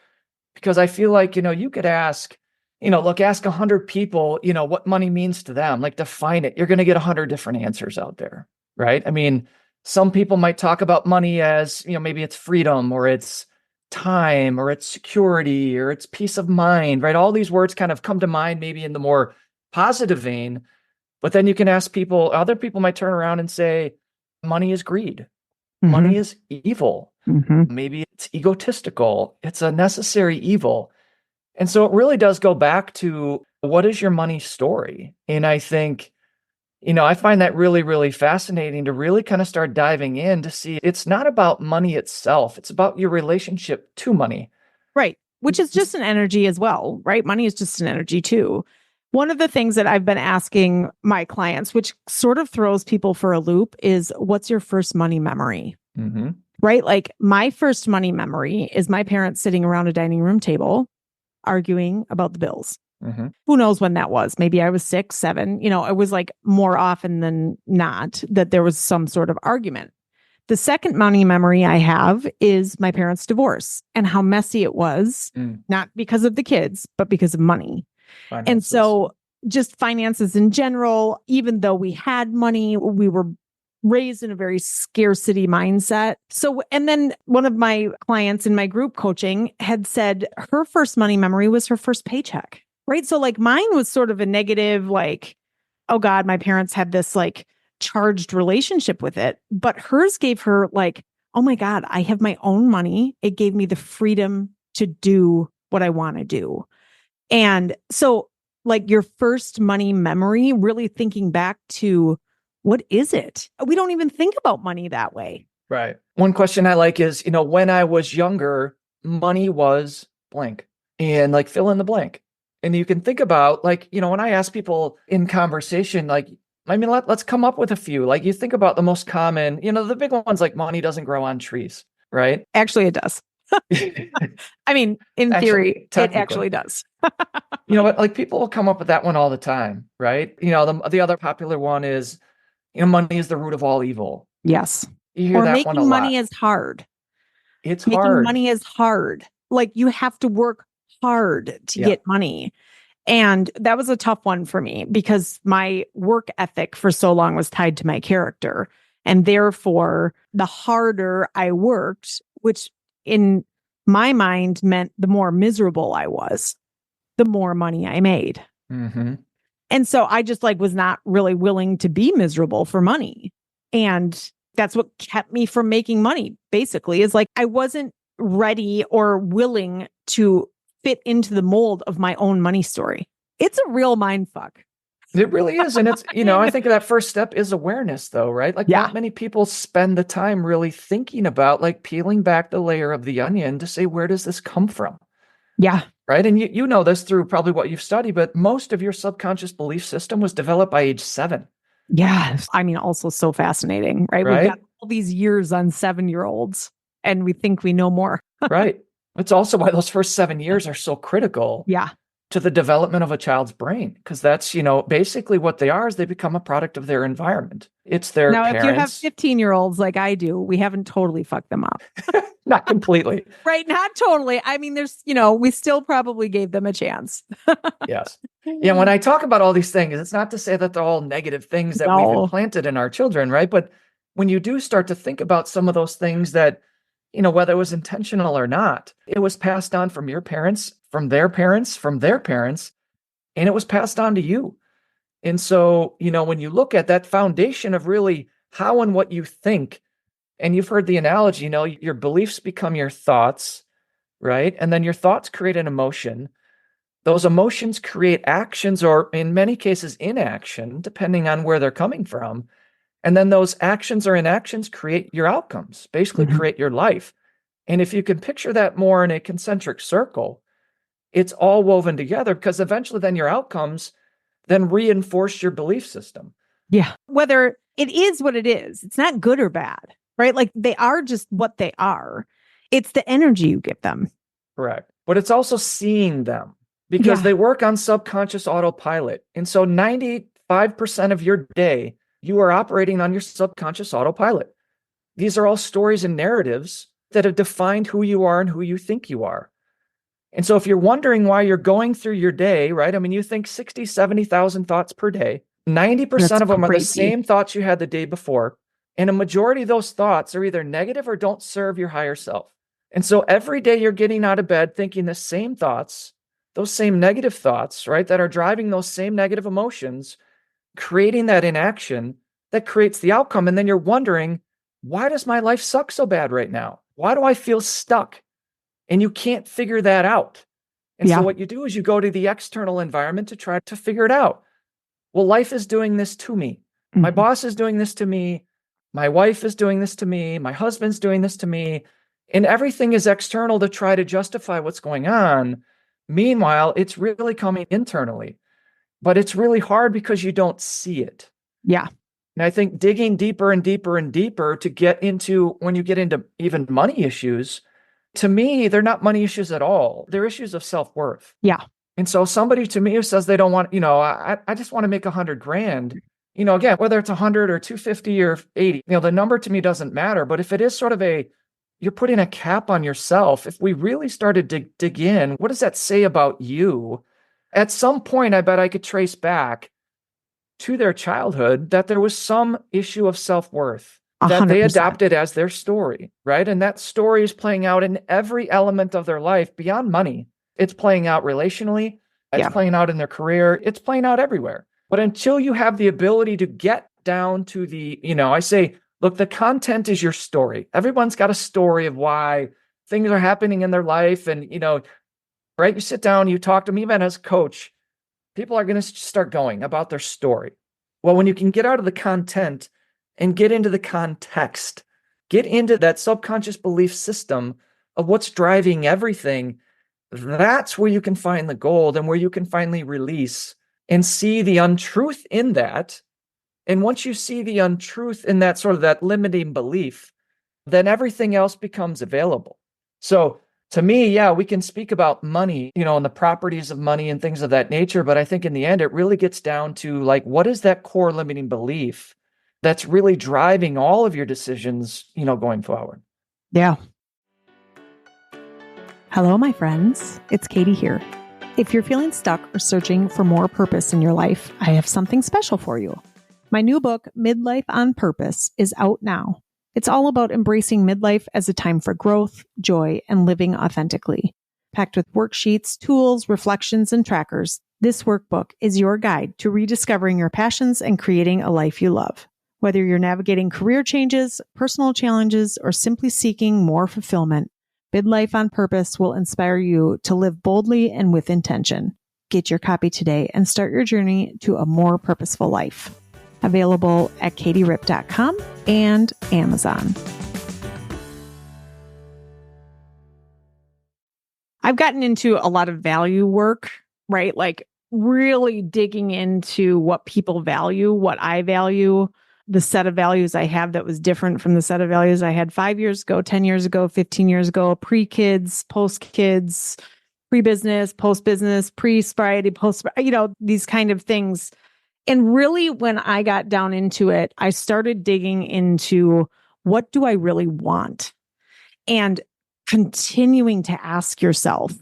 because I feel like, you could ask, look, ask 100 people, what money means to them, like define it. You're going to get 100 different answers out there. Right. I mean, some people might talk about money as, maybe it's freedom or it's time or it's security or it's peace of mind, right? All these words kind of come to mind maybe in the more positive vein, but then you can ask people, other people might turn around and say, money is greed, Mm-hmm. money is evil, Mm-hmm. maybe it's egotistical, it's a necessary evil. And so it really does go back to what is your money story? And I think, I find that really, really fascinating to really kind of start diving in to see it's not about money itself. It's about your relationship to money. Right. Which is just an energy as well, right? Money is just an energy too. One of the things that I've been asking my clients, which sort of throws people for a loop, is what's your first money memory? Mm-hmm. Right? Like my first money memory is my parents sitting around a dining room table arguing about the bills. Mm-hmm. Who knows when that was? Maybe I was 6, 7. It was like more often than not that there was some sort of argument. The second money memory I have is my parents' divorce and how messy it was, not because of the kids, but because of money. Finances. And so just finances in general, even though we had money, we were raised in a very scarcity mindset. So, and then one of my clients in my group coaching had said her first money memory was her first paycheck, right? So like mine was sort of a negative, like, oh God, my parents had this like charged relationship with it. But hers gave her like, oh my God, I have my own money. It gave me the freedom to do what I want to do. And so like your first money memory, really thinking back to what is it? We don't even think about money that way. Right. One question I like is, when I was younger, money was blank and like fill in the blank. And you can think about like, when I ask people in conversation, like, I mean, let's come up with a few. Like you think about the most common, the big ones like money doesn't grow on trees, right? Actually, it does. I mean, in theory, it actually does. But like people will come up with that one all the time, right? The other popular one is, money is the root of all evil. Yes. You hear Or that one a making lot. money is hard. It's Making hard. money is hard. Like you have to work hard to get money. And that was a tough one for me because my work ethic for so long was tied to my character. And therefore, the harder I worked, which in my mind meant the more miserable I was, the more money I made. Mm-hmm. And so I just like was not really willing to be miserable for money. And that's what kept me from making money, basically, is like I wasn't ready or willing to fit into the mold of my own money story. It's a real mind fuck. It really is. And it's, I think that first step is awareness though, right? Like not many people spend the time really thinking about like peeling back the layer of the onion to say, where does this come from? Yeah. right? And you know this through probably what you've studied, but most of your subconscious belief system was developed by age 7, Yeah. I mean, also so fascinating, right? We've got right? all these years on 7-year-olds and we think we know more. Right. It's also why those first 7 years are so critical Yeah. to the development of a child's brain, because that's, basically what they are is they become a product of their environment. It's their Now, if you have parents, 15-year-olds like I do, we haven't totally fucked them up. not completely. Right? Not totally. I mean, we still probably gave them a chance. Yes. Yeah, when I talk about all these things, it's not to say that they're all negative things that we've No. implanted in our children, right? But when you do start to think about some of those things that, whether it was intentional or not, it was passed on from your parents, from their parents, from their parents, and it was passed on to you. And so, when you look at that foundation of really how and what you think, and you've heard the analogy, your beliefs become your thoughts, right? And then your thoughts create an emotion. Those emotions create actions, or in many cases, inaction, depending on where they're coming from. And then those actions or inactions create your outcomes, basically Mhm. create your life. And if you can picture that more in a concentric circle, it's all woven together, because eventually then your outcomes then reinforce your belief system. Yeah. Whether it is what it is, it's not good or bad, right? Like they are just what they are. It's the energy you give them. Correct. But it's also seeing them, because Yeah. they work on subconscious autopilot. And so 95% of your day, you are operating on your subconscious autopilot. These are all stories and narratives that have defined who you are and who you think you are. And so if you're wondering why you're going through your day, right? I mean, you think 60, 70,000 thoughts per day. 90% That's of them are the crazy. same thoughts you had the day before. And a majority of those thoughts are either negative or don't serve your higher self. And so every day you're getting out of bed thinking the same thoughts, those same negative thoughts, right? That are driving those same negative emotions, creating that inaction that creates the outcome. And then you're wondering, why does my life suck so bad right now? Why do I feel stuck? And you can't figure that out. And so Yeah. what you do is you go to the external environment to try to figure it out. Well, life is doing this to me. My Mhm. boss is doing this to me. My wife is doing this to me. My husband's doing this to me. And everything is external to try to justify what's going on. Meanwhile, it's really coming internally. But it's really hard because you don't see it. Yeah. And I think digging deeper and deeper and deeper to get into, when you get into even money issues, to me, they're not money issues at all. They're issues of self-worth. Yeah. And so somebody to me who says they don't want, I just want to make 100 grand, again, whether it's 100 or 250 or 80, the number to me doesn't matter. But if it is sort of you're putting a cap on yourself, if we really started to dig in, what does that say about you? At some point, I bet I could trace back to their childhood that there was some issue of self-worth that they 100%. adopted as their story, right? And that story is playing out in every element of their life beyond money. It's playing out relationally, it's Yeah. playing out in their career, it's playing out everywhere. But until you have the ability to get down to I say, look, the content is your story. Everyone's got a story of why things are happening in their life. And, right, you sit down, you talk to them, even as a coach, people are going to start going about their story. Well, when you can get out of the content and get into the context, get into that subconscious belief system of what's driving everything, that's where you can find the gold and where you can finally release and see the untruth in that. And once you see the untruth in that sort of that limiting belief, then everything else becomes available. So to me, yeah, we can speak about money, and the properties of money and things of that nature. But I think in the end, it really gets down to like, what is that core limiting belief that's really driving all of your decisions, going forward? Yeah. Hello, my friends. It's Katie here. If you're feeling stuck or searching for more purpose in your life, I have something special for you. My new book, Midlife on Purpose, is out now. It's all about embracing midlife as a time for growth, joy, and living authentically. Packed with worksheets, tools, reflections, and trackers, this workbook is your guide to rediscovering your passions and creating a life you love. Whether you're navigating career changes, personal challenges, or simply seeking more fulfillment, Midlife on Purpose will inspire you to live boldly and with intention. Get your copy today and start your journey to a more purposeful life. Available at katierip.com and Amazon. I've gotten into a lot of value work, right? Like really digging into what people value, what I value, the set of values I have that was different from the set of values I had 5 years ago, 10 years ago, 15 years ago, pre-kids, post-kids, pre-business, post-business, pre-sobriety, post, these kind of things. And really, when I got down into it, I started digging into what do I really want? And continuing to ask yourself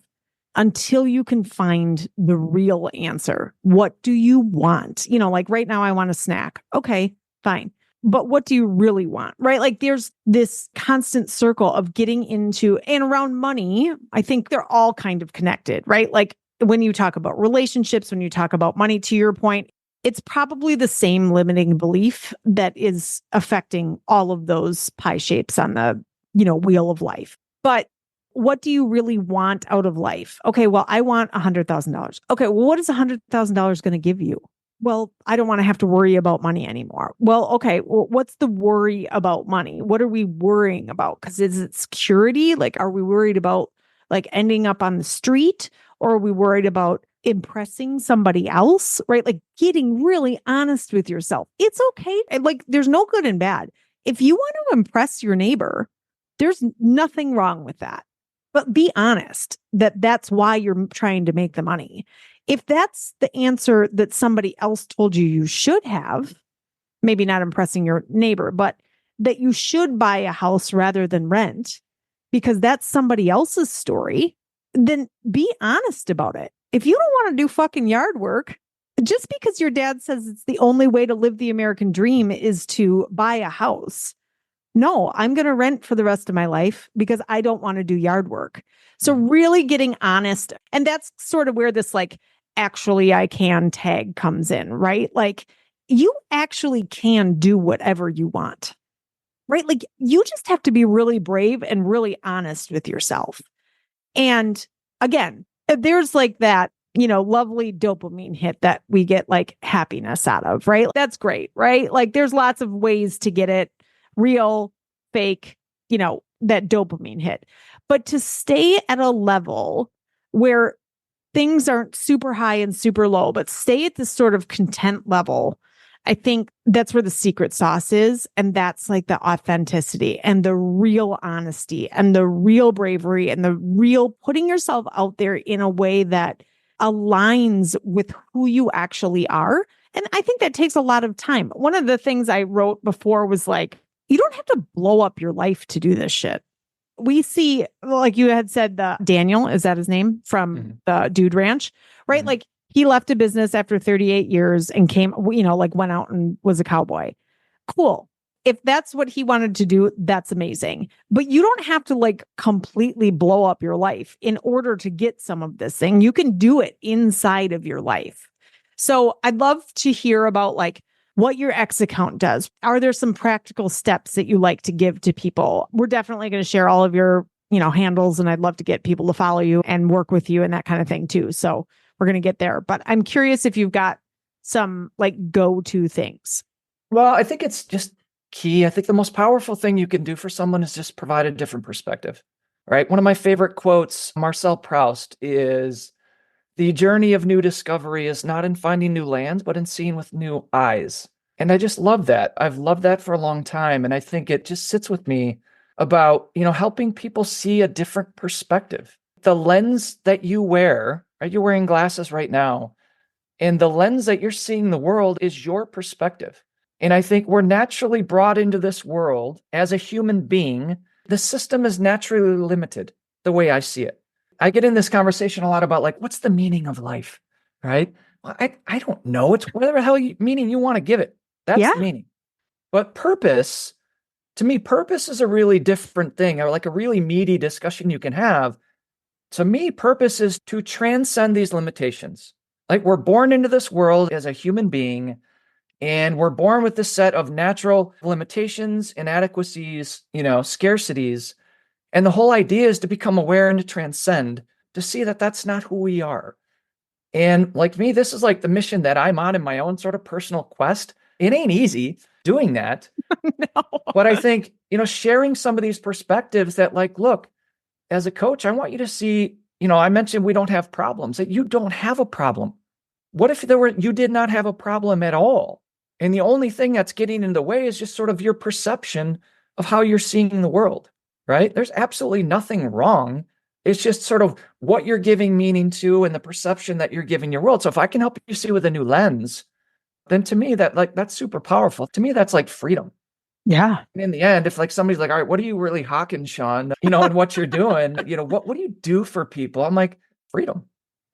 until you can find the real answer. What do you want? Like right now, I want a snack. Okay, fine. But what do you really want? Right? Like there's this constant circle of getting into and around money. I think they're all kind of connected, right? Like when you talk about relationships, when you talk about money, to your point, it's probably the same limiting belief that is affecting all of those pie shapes on the, wheel of life. But what do you really want out of life? Okay, well, I want $100,000. Okay, well, what is $100,000 going to give you? Well, I don't want to have to worry about money anymore. Well, okay, well, what's the worry about money? What are we worrying about? Because is it security? Like, are we worried about like ending up on the street? Or are we worried about impressing somebody else? Right? Like getting really honest with yourself. It's okay. And like, there's no good and bad. If you want to impress your neighbor, there's nothing wrong with that. But be honest that that's why you're trying to make the money. If that's the answer that somebody else told you you should have, maybe not impressing your neighbor, but that you should buy a house rather than rent because that's somebody else's story, then be honest about it. If you don't want to do fucking yard work, just because your dad says it's the only way to live the American dream is to buy a house. No, I'm going to rent for the rest of my life because I don't want to do yard work. So really getting honest. And that's sort of where this like, actually I can tag comes in, right? Like you actually can do whatever you want, right? Like you just have to be really brave and really honest with yourself. And again, there's like that, lovely dopamine hit that we get like happiness out of, right? That's great, right? Like there's lots of ways to get it. Real, fake, that dopamine hit. But to stay at a level where things aren't super high and super low, but stay at this sort of content level, I think that's where the secret sauce is. And that's like the authenticity and the real honesty and the real bravery and the real putting yourself out there in a way that aligns with who you actually are. And I think that takes a lot of time. One of the things I wrote before was like, you don't have to blow up your life to do this shit. We see, like you had said, Daniel, is that his name from the Dude Ranch, right? Mm-hmm. Like he left a business after 38 years and came, like went out and was a cowboy. Cool. If that's what he wanted to do, that's amazing. But you don't have to like completely blow up your life in order to get some of this thing. You can do it inside of your life. So I'd love to hear about like what your X account does. Are there some practical steps that you like to give to people? We're definitely going to share all of your, handles, and I'd love to get people to follow you and work with you and that kind of thing too. So we're going to get there, but I'm curious if you've got some like go-to things. Well, I think it's just key. I think the most powerful thing you can do for someone is just provide a different perspective, right? One of my favorite quotes, Marcel Proust, is the journey of new discovery is not in finding new lands, but in seeing with new eyes. And I just love that. I've loved that for a long time. And I think it just sits with me about, helping people see a different perspective. The lens that you wear, right? You're wearing glasses right now. And the lens that you're seeing the world is your perspective. And I think we're naturally brought into this world as a human being. The system is naturally limited, the way I see it. I get in this conversation a lot about like, what's the meaning of life, right? Well, I don't know. It's whatever the hell meaning you want to give it. That's the meaning. But purpose, to me, purpose is a really different thing, or like a really meaty discussion you can have. To me, purpose is to transcend these limitations. Like we're born into this world as a human being, and we're born with this set of natural limitations, inadequacies, scarcities. And the whole idea is to become aware and to transcend, to see that that's not who we are. And like me, this is like the mission that I'm on in my own sort of personal quest. It ain't easy doing that. No. But I think, sharing some of these perspectives that like, look, as a coach, I want you to see I mentioned we don't have problems. That you don't have a problem. What if you did not have a problem at all? And the only thing that's getting in the way is just sort of your perception of how you're seeing the world, right? There's absolutely nothing wrong. It's just sort of what you're giving meaning to and the perception that you're giving your world. So if I can help you see with a new lens, then to me that's super powerful. To me, that's like freedom. Yeah. And in the end, if like somebody's like, all right, what are you really hawking, Shawn? And what you're doing, what do you do for people? I'm like, freedom.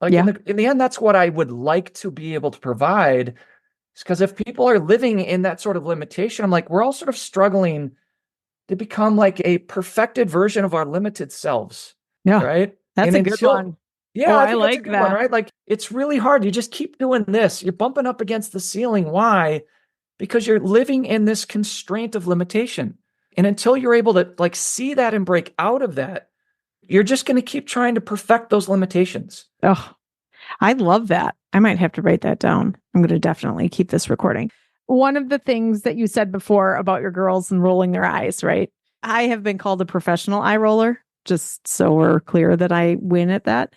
Like Yeah. in the end, that's what I would like to be able to provide. Because if people are living in that sort of limitation, I'm like, we're all sort of struggling to become like a perfected version of our limited selves. Yeah. Right. That's And a good one. yeah, Oh, I I think that's a like good one, that. right? Like it's really hard. You just keep doing this. You're bumping up against the ceiling. Why? Because you're living in this constraint of limitation. And until you're able to like see that and break out of that, you're just going to keep trying to perfect those limitations. Oh, I love that. I might have to write that down. I'm going to definitely keep this recording. One of the things that you said before about your girls and rolling their eyes, right? I have been called a professional eye roller, just so we're clear that I win at that.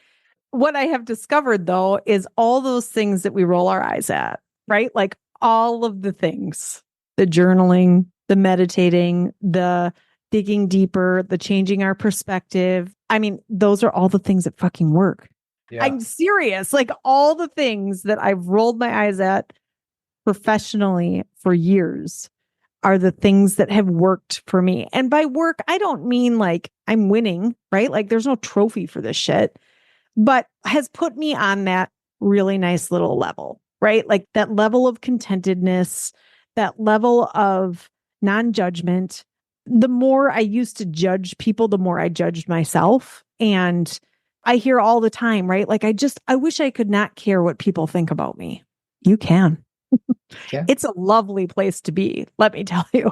What I have discovered though is all those things that we roll our eyes at, right? Like all of the things, the journaling, the meditating, the digging deeper, the changing our perspective. I mean, those are all the things that fucking work. Yeah. I'm serious. Like all the things that I've rolled my eyes at professionally for years are the things that have worked for me. And by work, I don't mean like I'm winning, right? Like there's no trophy for this shit, but has put me on that really nice little level, right? Like that level of contentedness, that level of non-judgment. The more I used to judge people, the more I judged myself. And I hear all the time, right? Like I wish I could not care what people think about me. You can. Yeah. It's a lovely place to be, let me tell you.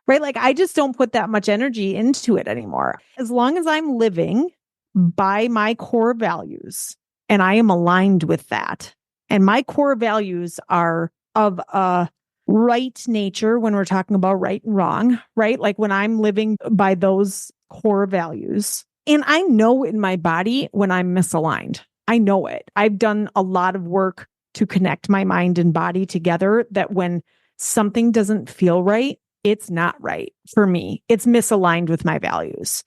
Right? Like I just don't put that much energy into it anymore. As long as I'm living by my core values and I am aligned with that. And my core values are of a right nature when we're talking about right and wrong, right? Like when I'm living by those core values. And I know in my body when I'm misaligned. I know it. I've done a lot of work to connect my mind and body together that when something doesn't feel right, it's not right for me. It's misaligned with my values.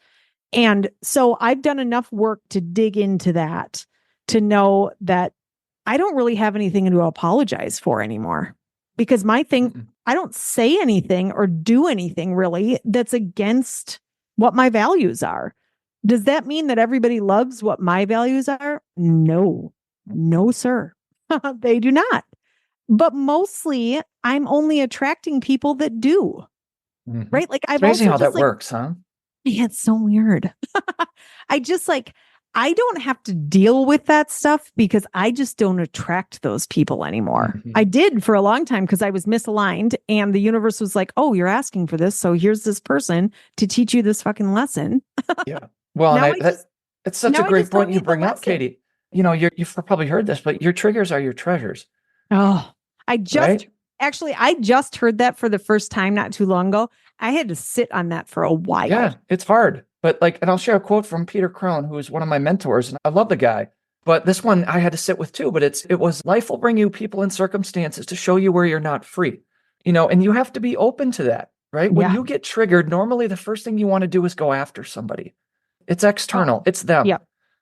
And so I've done enough work to dig into that to know that I don't really have anything to apologize for anymore. Because my thing, I don't say anything or do anything really that's against what my values are. Does that mean that everybody loves what my values are? No, sir. They do not. But mostly I'm only attracting people that do. Mm-hmm. Right? Like I've it's amazing also how that works, huh? Yeah, it's so weird. I just like, I don't have to deal with that stuff because I just don't attract those people anymore. Mm-hmm. I did for a long time because I was misaligned and the universe was like, oh, you're asking for this. So here's this person to teach you this fucking lesson. Yeah. Well, Now and it's such a great point you bring up, Katie. You've probably heard this, but your triggers are your treasures. Oh, I Right? just heard that for the first time not too long ago. I had to sit on that for a while. Yeah, it's hard. But and I'll share a quote from Peter Crone, who is one of my mentors, and I love the guy. But this one I had to sit with too. But it was life will bring you people and circumstances to show you where you're not free. And you have to be open to that, right? When you get triggered, normally the first thing you want to do is go after somebody. It's external. It's them.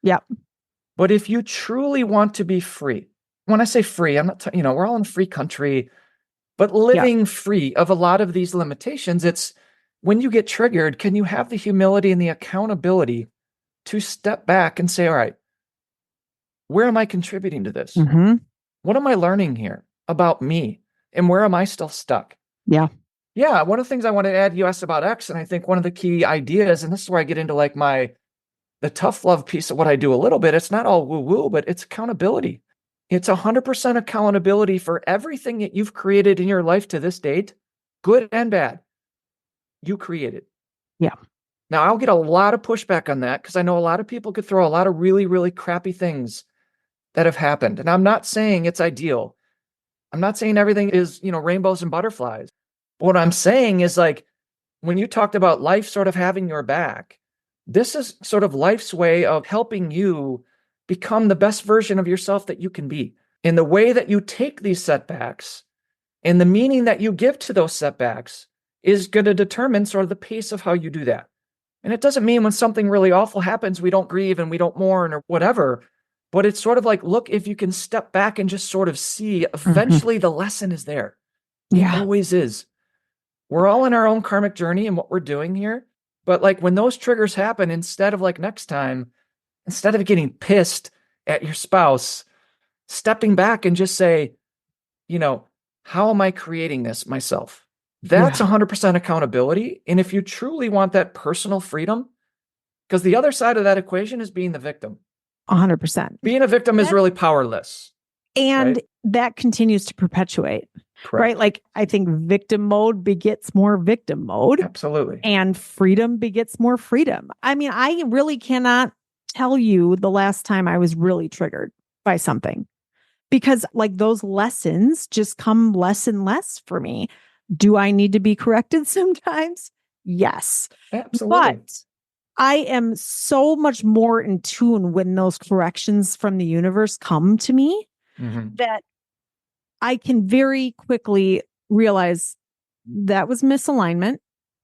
Yep. But if you truly want to be free, when I say free, I'm not, we're all in a free country, but living free of a lot of these limitations, it's when you get triggered, can you have the humility and the accountability to step back and say, all right, where am I contributing to this? Mm-hmm. What am I learning here about me? And where am I still stuck? Yeah. Yeah. One of the things I want to add, you asked about X, and I think one of the key ideas, and this is where I get into like the tough love piece of what I do a little bit. It's not all woo-woo, but it's accountability. It's 100% accountability for everything that you've created in your life to this date, good and bad. You created. Yeah. Now, I'll get a lot of pushback on that because I know a lot of people could throw a lot of really, really crappy things that have happened. And I'm not saying it's ideal. I'm not saying everything is, rainbows and butterflies. But what I'm saying is like, when you talked about life sort of having your back, This is sort of life's way of helping you become the best version of yourself that you can be. In the way that you take these setbacks and the meaning that you give to those setbacks is going to determine sort of the pace of how you do that. And it doesn't mean when something really awful happens, we don't grieve and we don't mourn or whatever. But it's sort of like, look, if you can step back and just sort of see, eventually the lesson is there. It always is. We're all in our own karmic journey and what we're doing here. But like when those triggers happen, instead of like next time, instead of getting pissed at your spouse, stepping back and just say, how am I creating this myself? That's 100% accountability. And if you truly want that personal freedom, because the other side of that equation is being the victim. 100%. Being a victim is really powerless. And that continues to perpetuate. Correct. Right? Like I think victim mode begets more victim mode. Absolutely. And freedom begets more freedom. I mean, I really cannot tell you the last time I was really triggered by something, because like those lessons just come less and less for me. Do I need to be corrected sometimes? Yes. Absolutely. But I am so much more in tune when those corrections from the universe come to me that I can very quickly realize that was misalignment.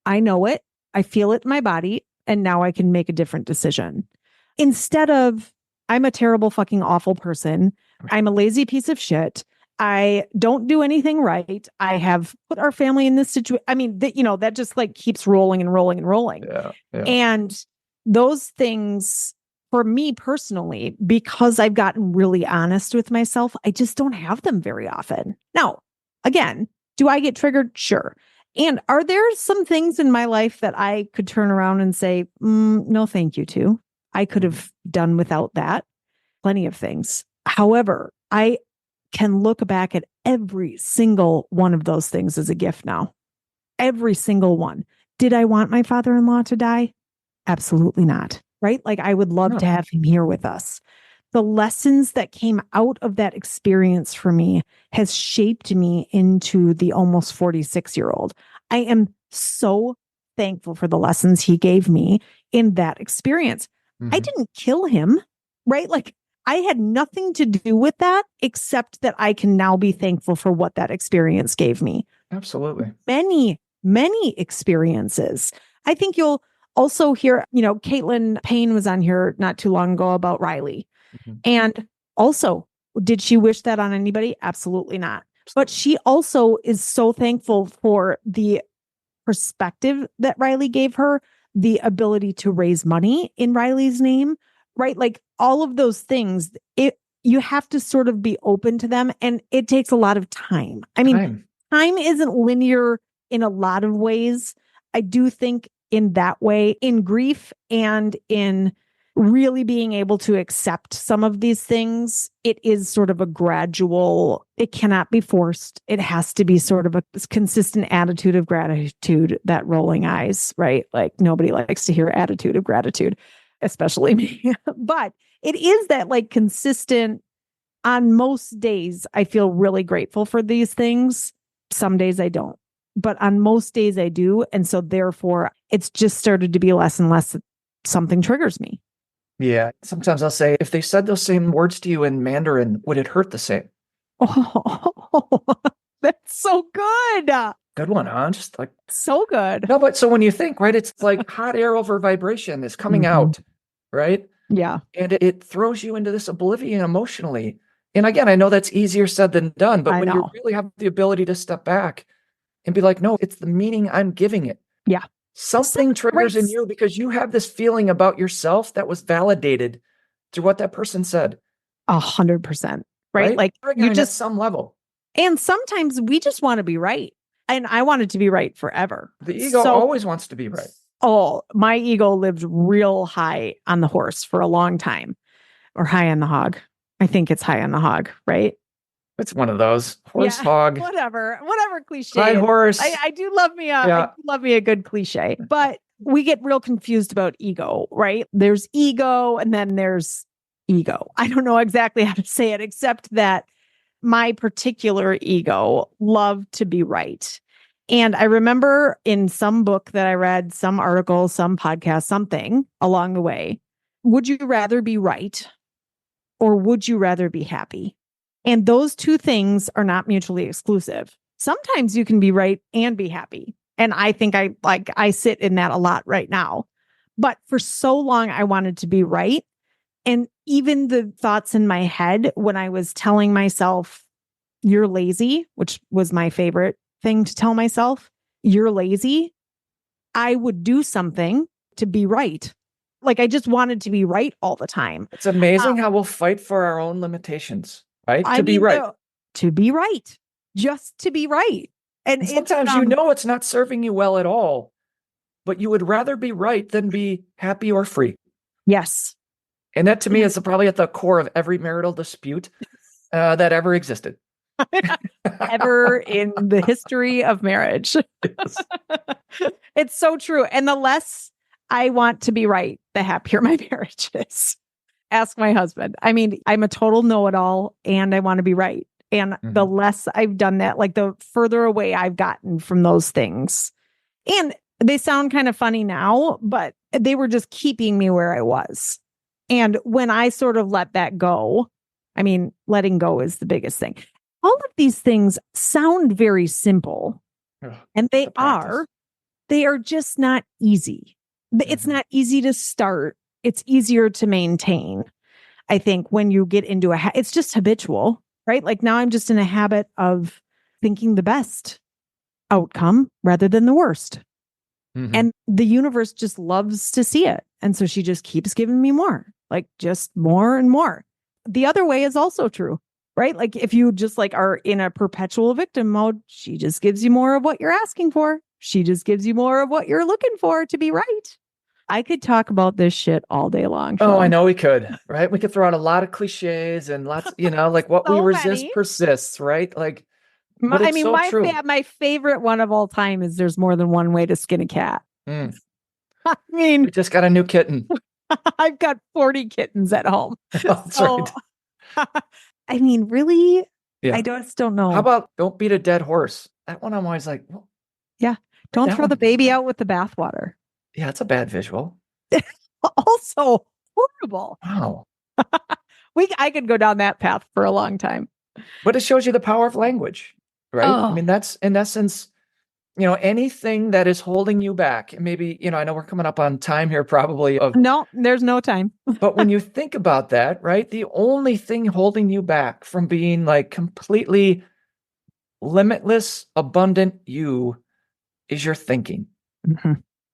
I know it. I feel it in my body. And now I can make a different decision. Instead of, I'm a terrible fucking awful person. I'm a lazy piece of shit. I don't do anything right. I have put our family in this situation. I mean, that just like keeps rolling and rolling and rolling. Yeah. And those things for me personally, because I've gotten really honest with myself, I just don't have them very often. Now, again, do I get triggered? Sure. And are there some things in my life that I could turn around and say, no, thank you to? I could have done without that. Plenty of things. However, I can look back at every single one of those things as a gift now. Every single one. Did I want my father-in-law to die? Absolutely not. Right? Like I would love to have him here with us. The lessons that came out of that experience for me has shaped me into the almost 46-year-old. I am so thankful for the lessons he gave me in that experience. I didn't kill him, right? Like I had nothing to do with that, except that I can now be thankful for what that experience gave me. Absolutely. Many, many experiences. I think you'll also hear, Caitlin Payne was on here not too long ago about Riley. And also, did she wish that on anybody? Absolutely not. But she also is so thankful for the perspective that Riley gave her, the ability to raise money in Riley's name, right? Like all of those things, you have to sort of be open to them. And it takes a lot of time. I mean, time isn't linear in a lot of ways. I do think in that way, in grief and in really being able to accept some of these things, it is sort of a gradual, it cannot be forced. It has to be sort of a consistent attitude of gratitude, that rolling eyes, right? Like nobody likes to hear attitude of gratitude, especially me. But it is that like consistent, on most days, I feel really grateful for these things. Some days I don't. But on most days I do. And so therefore, it's just started to be less and less that something triggers me. Yeah. Sometimes I'll say, if they said those same words to you in Mandarin, would it hurt the same? Oh, that's so good. Good one, huh? Just like so good. No, but so when you think, right, it's like hot air over vibration is coming out, right? Yeah. And it throws you into this oblivion emotionally. And again, I know that's easier said than done, but when you really have the ability to step back and be like, no, it's the meaning I'm giving it. Yeah. Something triggers in you because you have this feeling about yourself that was validated through what that person said. 100%. Right? Like you just at some level. And sometimes we just want to be right. And I wanted to be right forever. The ego always wants to be right. Oh, my ego lived real high on the horse for a long time, or high on the hog. I think it's high on the hog, right? It's one of those horse, hog, whatever cliche. High horse. I do love me a good cliche, but we get real confused about ego, right? There's ego and then there's ego. I don't know exactly how to say it, except that my particular ego loved to be right. And I remember in some book that I read, some article, some podcast, something along the way, would you rather be right or would you rather be happy? And those two things are not mutually exclusive. Sometimes you can be right and be happy. And I think I sit in that a lot right now. But for so long, I wanted to be right. And even the thoughts in my head when I was telling myself, you're lazy, which was my favorite thing to tell myself, you're lazy, I would do something to be right. Like I just wanted to be right all the time. It's amazing how we'll fight for our own limitations, right? I To be mean, right. to be right, just to be right. And sometimes it's not serving you well at all, but you would rather be right than be happy or free. Yes. And that to me is probably at the core of every marital dispute that ever existed. Ever in the history of marriage. Yes. It's so true. And the less I want to be right, the happier my marriage is. Ask my husband. I mean, I'm a total know-it-all and I want to be right. And the less I've done that, like the further away I've gotten from those things. And they sound kind of funny now, but they were just keeping me where I was. And when I sort of let that go, I mean, letting go is the biggest thing. All of these things sound very simple, and they are just not easy. It's not easy to start. It's easier to maintain. I think when you get into it's just habitual, right? Like now I'm just in a habit of thinking the best outcome rather than the worst. And the universe just loves to see it. And so she just keeps giving me more, like just more and more. The other way is also true, right? Like if you just like are in a perpetual victim mode, she just gives you more of what you're asking for. She just gives you more of what you're looking for to be right. I could talk about this shit all day long. Sean. Oh, I know we could, right? We could throw out a lot of cliches and lots, like what So we resist many. persists, right? Like, but I it's mean, so true. my favorite one of all time is there's more than one way to skin a cat. I mean, we just got a new kitten. I've got 40 kittens at home. That's right. I mean, really? Yeah. I just don't know. How about don't beat a dead horse? That one I'm always like, well, yeah. Don't throw the baby out with the bathwater. Yeah, it's a bad visual. Also horrible. Wow. I could go down that path for a long time. But it shows you the power of language, right? Oh. I mean, that's in essence, anything that is holding you back. And maybe, I know we're coming up on time here probably. No, there's no time. But when you think about that, right, the only thing holding you back from being like completely limitless, abundant you is your thinking.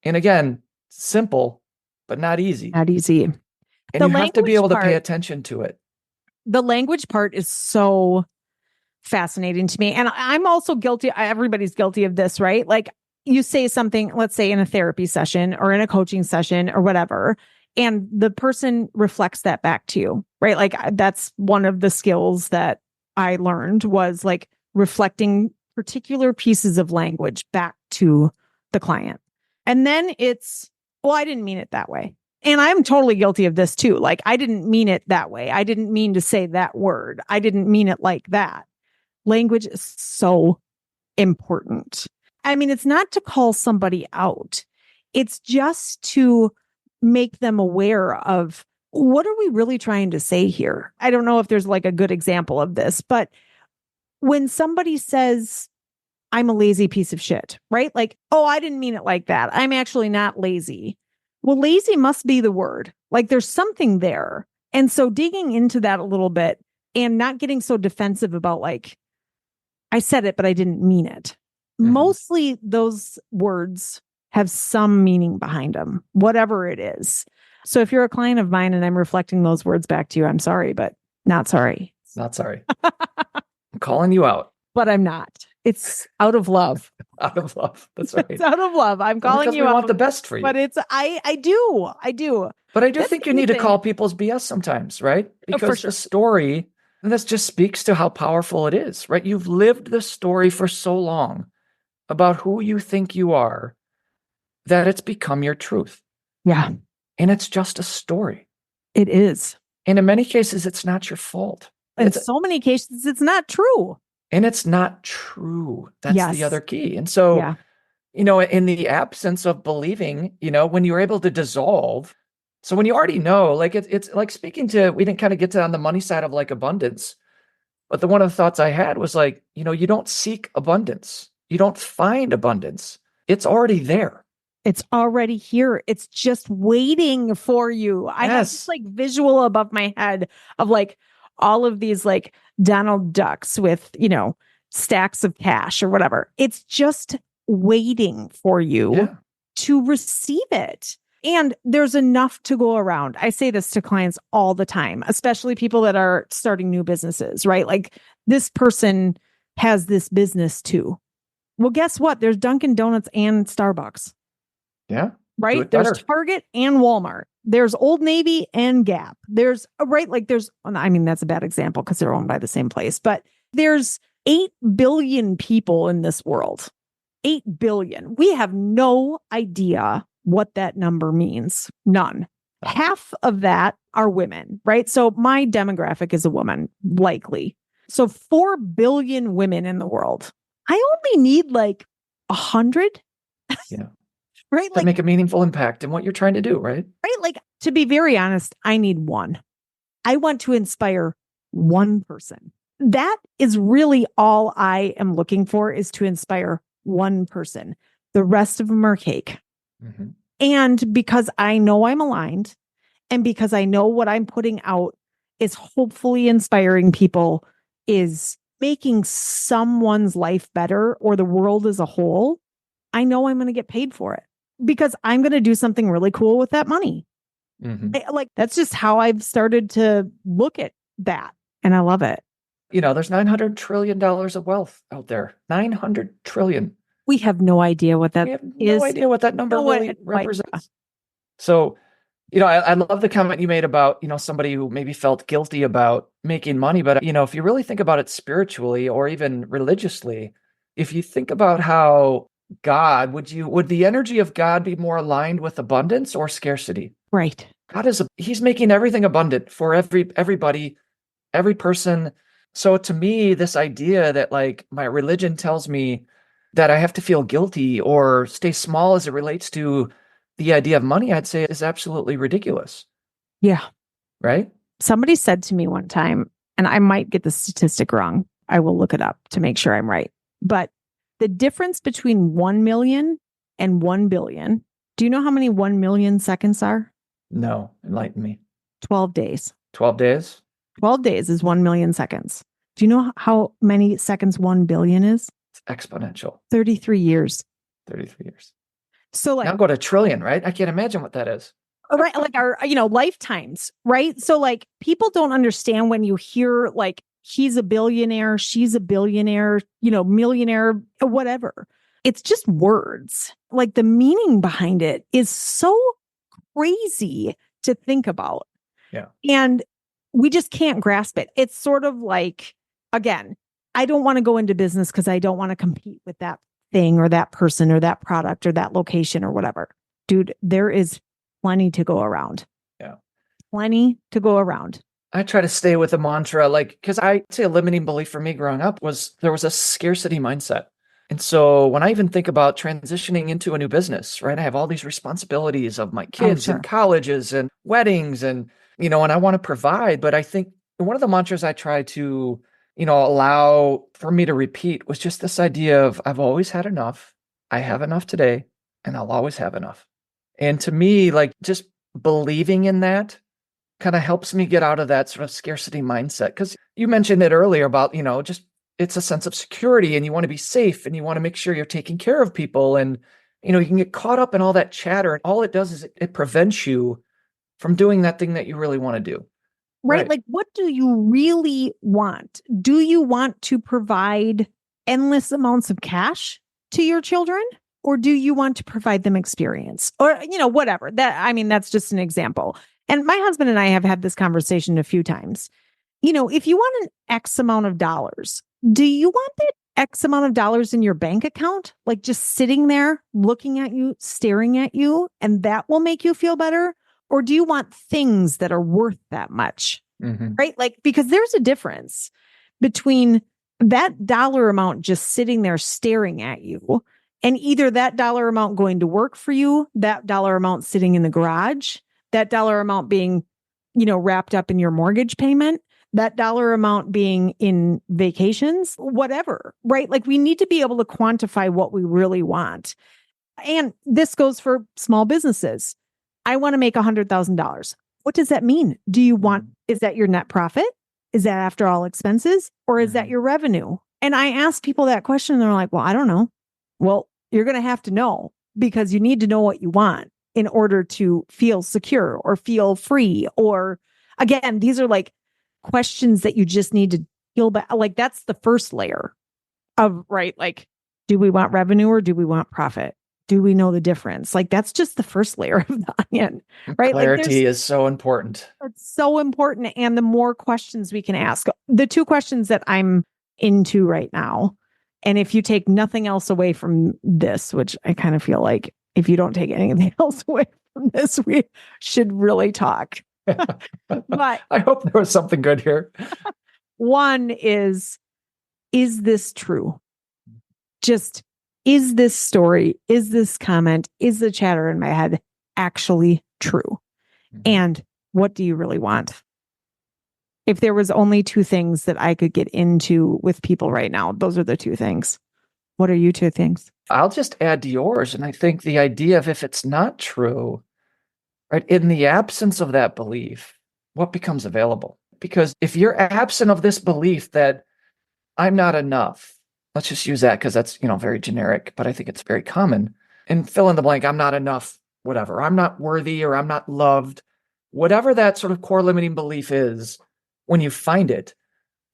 And again, simple, but not easy. Not easy. And you have to be able to pay attention to it. The language part is so fascinating to me. And I'm also guilty. Everybody's guilty of this, right? Like you say something, let's say in a therapy session or in a coaching session or whatever, and the person reflects that back to you, right? Like that's one of the skills that I learned was like reflecting particular pieces of language back to the client. And then I didn't mean it that way. And I'm totally guilty of this too. Like I didn't mean it that way. I didn't mean to say that word. I didn't mean it like that. Language is so important. I mean, it's not to call somebody out. It's just to make them aware of what are we really trying to say here? I don't know if there's like a good example of this, but when somebody says, I'm a lazy piece of shit, right? Like, oh, I didn't mean it like that. I'm actually not lazy. Well, lazy must be the word. Like there's something there. And so digging into that a little bit and not getting so defensive about like, I said it, but I didn't mean it. Mostly those words have some meaning behind them, whatever it is. So if you're a client of mine and I'm reflecting those words back to you, I'm sorry, but not sorry. Not sorry. I'm calling you out. But I'm not. It's out of love. Out of love. That's right. It's out of love. I'm calling you out. We want the best for you. But it's, I do. But I do think you need to call people's BS sometimes, right? Because the story, and this just speaks to how powerful it is, right? You've lived the story for so long about who you think you are that it's become your truth. Yeah. And it's just a story. It is. And in many cases, it's not your fault. In so many cases, it's not true. And it's not true. That's the Yes. other key. And so, Yeah. in the absence of believing, when you're able to dissolve, so when you already know, like it's like speaking to, we didn't kind of get to on the money side of like abundance, but one of the thoughts I had was like, you don't seek abundance. You don't find abundance. It's already there. It's already here. It's just waiting for you. I have this Yes. like visual above my head of like all of these like Donald Ducks with, stacks of cash or whatever. It's just waiting for you Yeah. to receive it. And there's enough to go around. I say this to clients all the time, especially people that are starting new businesses, right? Like this person has this business too. Well, guess what? There's Dunkin' Donuts and Starbucks. Yeah. Do Right? it There's better. Target and Walmart. There's Old Navy and Gap. There's right, like there's, I mean, that's a bad example because they're owned by the same place, but there's 8 billion people in this world. 8 billion. We have no idea what that number means. None. Half of that are women, right? So my demographic is a woman, likely. So 4 billion women in the world. I only need like 100. Yeah. Right? To Like, make a meaningful impact in what you're trying to do, right? right? Like, to be very honest, I need one. I want to inspire one person. That is really all I am looking for, is to inspire one person. The rest of them are cake. Mm-hmm. And because I know I'm aligned and because I know what I'm putting out is hopefully inspiring people, is making someone's life better or the world as a whole, I know I'm going to get paid for it because I'm going to do something really cool with that money. Mm-hmm. Like, that's just how I've started to look at that. And I love it. There's $900 trillion of wealth out there. 900 trillion. We have no idea what that We have is. no idea what that number really represents. So, I love the comment you made about, somebody who maybe felt guilty about making money. But, if you really think about it spiritually or even religiously, if you think about how God, would the energy of God be more aligned with abundance or scarcity? Right. God he's making everything abundant for everybody, every person. So to me, this idea that like my religion tells me that I have to feel guilty or stay small as it relates to the idea of money, I'd say is absolutely ridiculous. Yeah. Right? Somebody said to me one time, and I might get the statistic wrong. I will look it up to make sure I'm right. But the difference between 1 million and 1 billion, do you know how many 1 million seconds are? No, enlighten me. 12 days. 12 days? 12 days is 1 million seconds. Do you know how many seconds 1 billion is? It's exponential. 33 years. 33 years. So like, now go to trillion, right? I can't imagine what that is. right, like our, lifetimes, right? So like people don't understand when you hear like he's a billionaire, she's a billionaire, millionaire, whatever. It's just words. Like the meaning behind it is so crazy to think about. Yeah. And we just can't grasp it. It's sort of like, again, I don't want to go into business because I don't want to compete with that thing or that person or that product or that location or whatever. Dude, there is plenty to go around. Yeah. Plenty to go around. I try to stay with a mantra, because I say a limiting belief for me growing up was there was a scarcity mindset. And so when I even think about transitioning into a new business, right, I have all these responsibilities of my kids and colleges and weddings and, and I want to provide. But I think one of the mantras I try to, allow for me to repeat was just this idea of I've always had enough. I have enough today and I'll always have enough. And to me, like just believing in that kind of helps me get out of that sort of scarcity mindset. Because you mentioned it earlier about, just it's a sense of security and you want to be safe and you want to make sure you're taking care of people. And, you can get caught up in all that chatter. And all it does is it prevents you from doing that thing that you really want to do. Right? Like, what do you really want? Do you want to provide endless amounts of cash to your children? Or do you want to provide them experience? Or, whatever. That's just an example. And my husband and I have had this conversation a few times. If you want an X amount of dollars, do you want that X amount of dollars in your bank account? Like just sitting there, looking at you, staring at you, and that will make you feel better? Or do you want things that are worth that much? Mm-hmm. Right? Like, because there's a difference between that dollar amount just sitting there staring at you, and either that dollar amount going to work for you, that dollar amount sitting in the garage, that dollar amount being, wrapped up in your mortgage payment, that dollar amount being in vacations, whatever, right? Like we need to be able to quantify what we really want. And this goes for small businesses. I want to make $100,000. What does that mean? Is that your net profit? Is that after all expenses? Or is that your revenue? And I ask people that question and they're like, well, I don't know. Well, you're going to have to know because you need to know what you want in order to feel secure or feel free. Or again, these are like questions that you just need to peel back. Like that's the first layer of, right? Like, do we want revenue or do we want profit? Do we know the difference? Like that's just the first layer of the onion, right? Clarity is so important. It's so important. And the more questions we can ask, the two questions that I'm into right now, and if you take nothing else away from this, which I kind of feel like if you don't take anything else away from this, we should really talk. But I hope there was something good here. One is this true? Just, is this story, is this comment, is the chatter in my head actually true? Mm-hmm. And what do you really want? If there was only two things that I could get into with people right now, those are the two things. What are you two things? I'll just add to yours. And I think the idea of if it's not true, right, in the absence of that belief, what becomes available? Because if you're absent of this belief that I'm not enough, let's just use that because that's, very generic, but I think it's very common. And fill in the blank, I'm not enough, whatever. I'm not worthy or I'm not loved. Whatever that sort of core limiting belief is, when you find it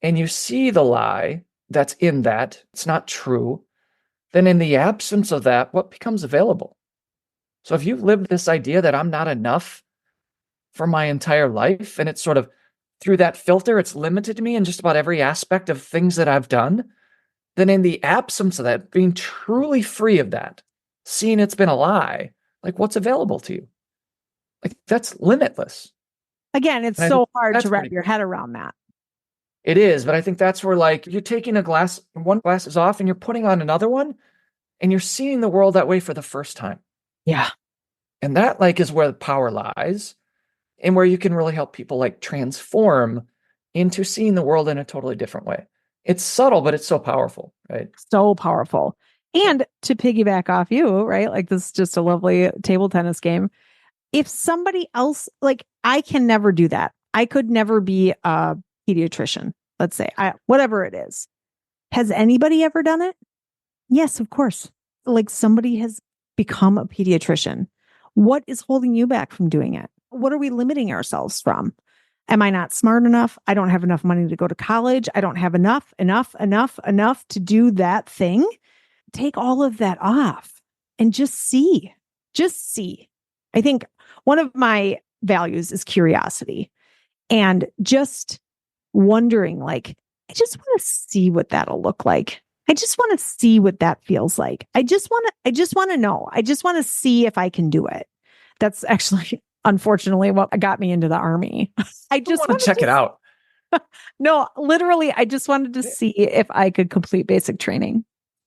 and you see the lie that's in that, it's not true, then in the absence of that, what becomes available? So if you've lived this idea that I'm not enough for my entire life, and it's sort of through that filter, it's limited me in just about every aspect of things that I've done, then in the absence of that, being truly free of that, seeing it's been a lie, like what's available to you? Like that's limitless. Again, it's so hard to wrap your head around that. It is, but I think that's where like you're taking one glass is off and you're putting on another one and you're seeing the world that way for the first time. Yeah. And that like is where the power lies and where you can really help people like transform into seeing the world in a totally different way. It's subtle, but it's so powerful, right? So powerful. And to piggyback off you, right? Like this is just a lovely table tennis game. If somebody else, like I can never do that. I could never be a pediatrician, let's say, whatever it is. Has anybody ever done it? Yes, of course. Like somebody has become a pediatrician. What is holding you back from doing it? What are we limiting ourselves from? Am I not smart enough? I don't have enough money to go to college. I don't have enough to do that thing. Take all of that off and just see. Just see. I think one of my values is curiosity and just wondering, like, I just want to see what that'll look like. I just want to see what that feels like. I just want to know. I just want to see if I can do it. That's actually, unfortunately, what got me into the Army. I just want to check it out. No, literally, I just wanted to see if I could complete basic training.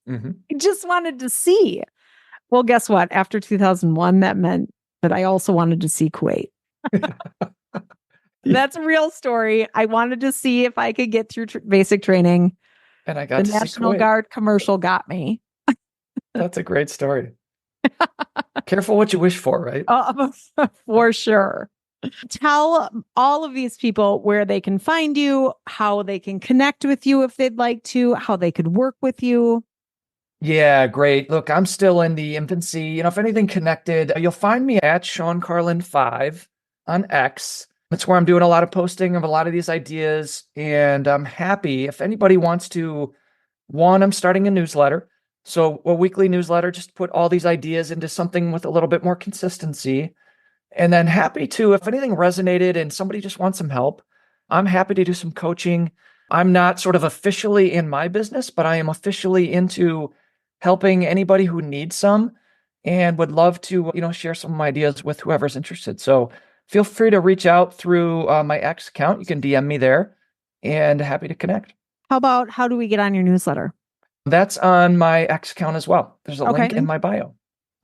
Mm-hmm. I just wanted to see. Well, guess what? After 2001, that meant that I also wanted to see Kuwait. That's a real story. I wanted to see if I could get through basic training. And I got the National Guard commercial got me. That's a great story. Careful what you wish for, right? For sure. Tell all of these people where they can find you, how they can connect with you if they'd like to, how they could work with you. Yeah, great. Look, I'm still in the infancy. If anything connected, you'll find me at Shawn Carlin 5 on X. That's where I'm doing a lot of posting of a lot of these ideas. And I'm happy if anybody wants to, I'm starting a newsletter. So a weekly newsletter, just put all these ideas into something with a little bit more consistency. And then happy to, if anything resonated and somebody just wants some help, I'm happy to do some coaching. I'm not sort of officially in my business, but I am officially into helping anybody who needs some and would love to, share some of my ideas with whoever's interested. So feel free to reach out through my X account. You can DM me there and happy to connect. how do we get on your newsletter? That's on my X account as well. There's a Okay. link in my bio.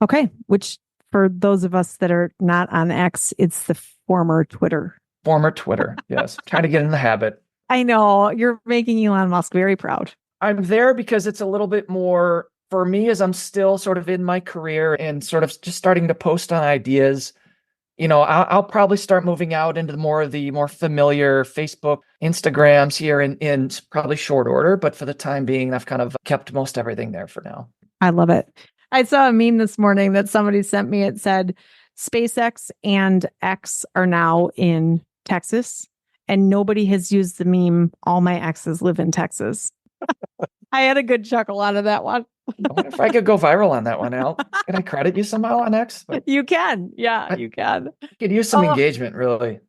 Okay. Which for those of us that are not on X, it's the former Twitter. Former Twitter. Yes. Trying to get in the habit. I know you're making Elon Musk very proud. I'm there because it's a little bit more for me as I'm still sort of in my career and sort of just starting to post on ideas. I'll probably start moving out into more of the more familiar Facebook, Instagrams here in probably short order. But for the time being, I've kind of kept most everything there for now. I love it. I saw a meme this morning that somebody sent me. It said SpaceX and X are now in Texas, and nobody has used the meme, all my exes live in Texas. I had a good chuckle out of that one. I wonder if I could go viral on that one, Al. Can I credit you somehow on X? You can. Yeah, you can. I could use some engagement, really.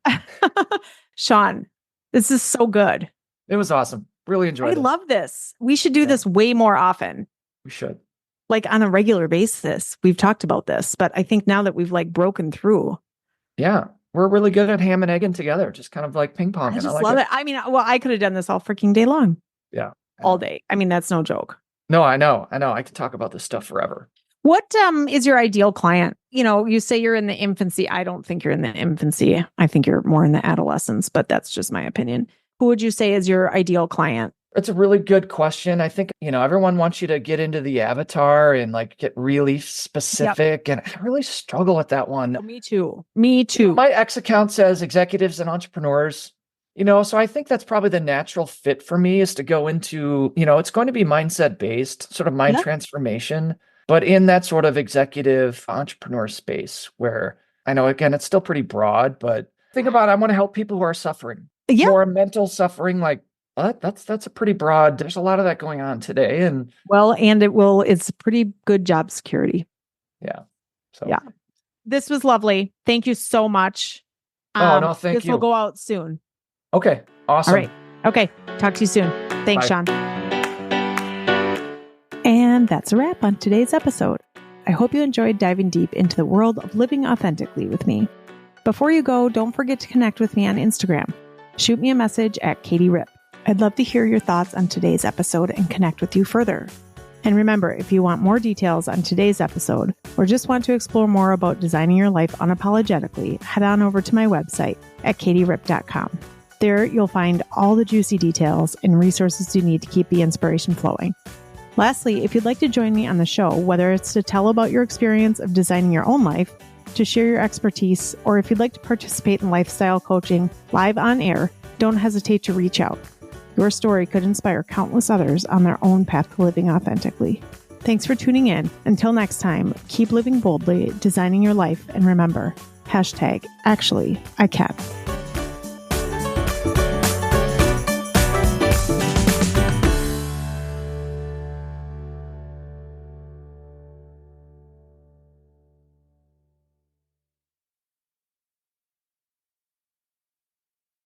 Shawn, this is so good. It was awesome. Really enjoyed it. I love this. We should do this way more often. We should. Like on a regular basis. We've talked about this, but I think now that we've like broken through. Yeah. We're really good at ham and egging together, just kind of like ping pong. I just love it. I mean, well, I could have done this all freaking day long. Yeah. All day. I mean, that's no joke. No, I know. I could talk about this stuff forever. What is your ideal client? You say you're in the infancy. I don't think you're in the infancy. I think you're more in the adolescence, but that's just my opinion. Who would you say is your ideal client? It's a really good question. I think, everyone wants you to get into the avatar and like get really specific. Yep. And I really struggle with that one. Oh, me too. My X account says executives and entrepreneurs. So I think that's probably the natural fit for me is to go into, it's going to be mindset based, sort of mind transformation, but in that sort of executive entrepreneur space where I know, again, it's still pretty broad, but think about it, I want to help people who are suffering. Yeah. More mental suffering, like what? That's a pretty broad, there's a lot of that going on today. And it's pretty good job security. Yeah. So yeah. This was lovely. Thank you so much. Thank you. This will go out soon. Okay. Awesome. All right. Okay. Talk to you soon. Thanks, Bye. Shawn. And that's a wrap on today's episode. I hope you enjoyed diving deep into the world of living authentically with me. Before you go, don't forget to connect with me on Instagram. Shoot me a message at Katie Rip. I'd love to hear your thoughts on today's episode and connect with you further. And remember, if you want more details on today's episode or just want to explore more about designing your life unapologetically, head on over to my website at katierip.com. There, you'll find all the juicy details and resources you need to keep the inspiration flowing. Lastly, if you'd like to join me on the show, whether it's to tell about your experience of designing your own life, to share your expertise, or if you'd like to participate in lifestyle coaching live on air, don't hesitate to reach out. Your story could inspire countless others on their own path to living authentically. Thanks for tuning in. Until next time, keep living boldly, designing your life, and remember, #actually I can.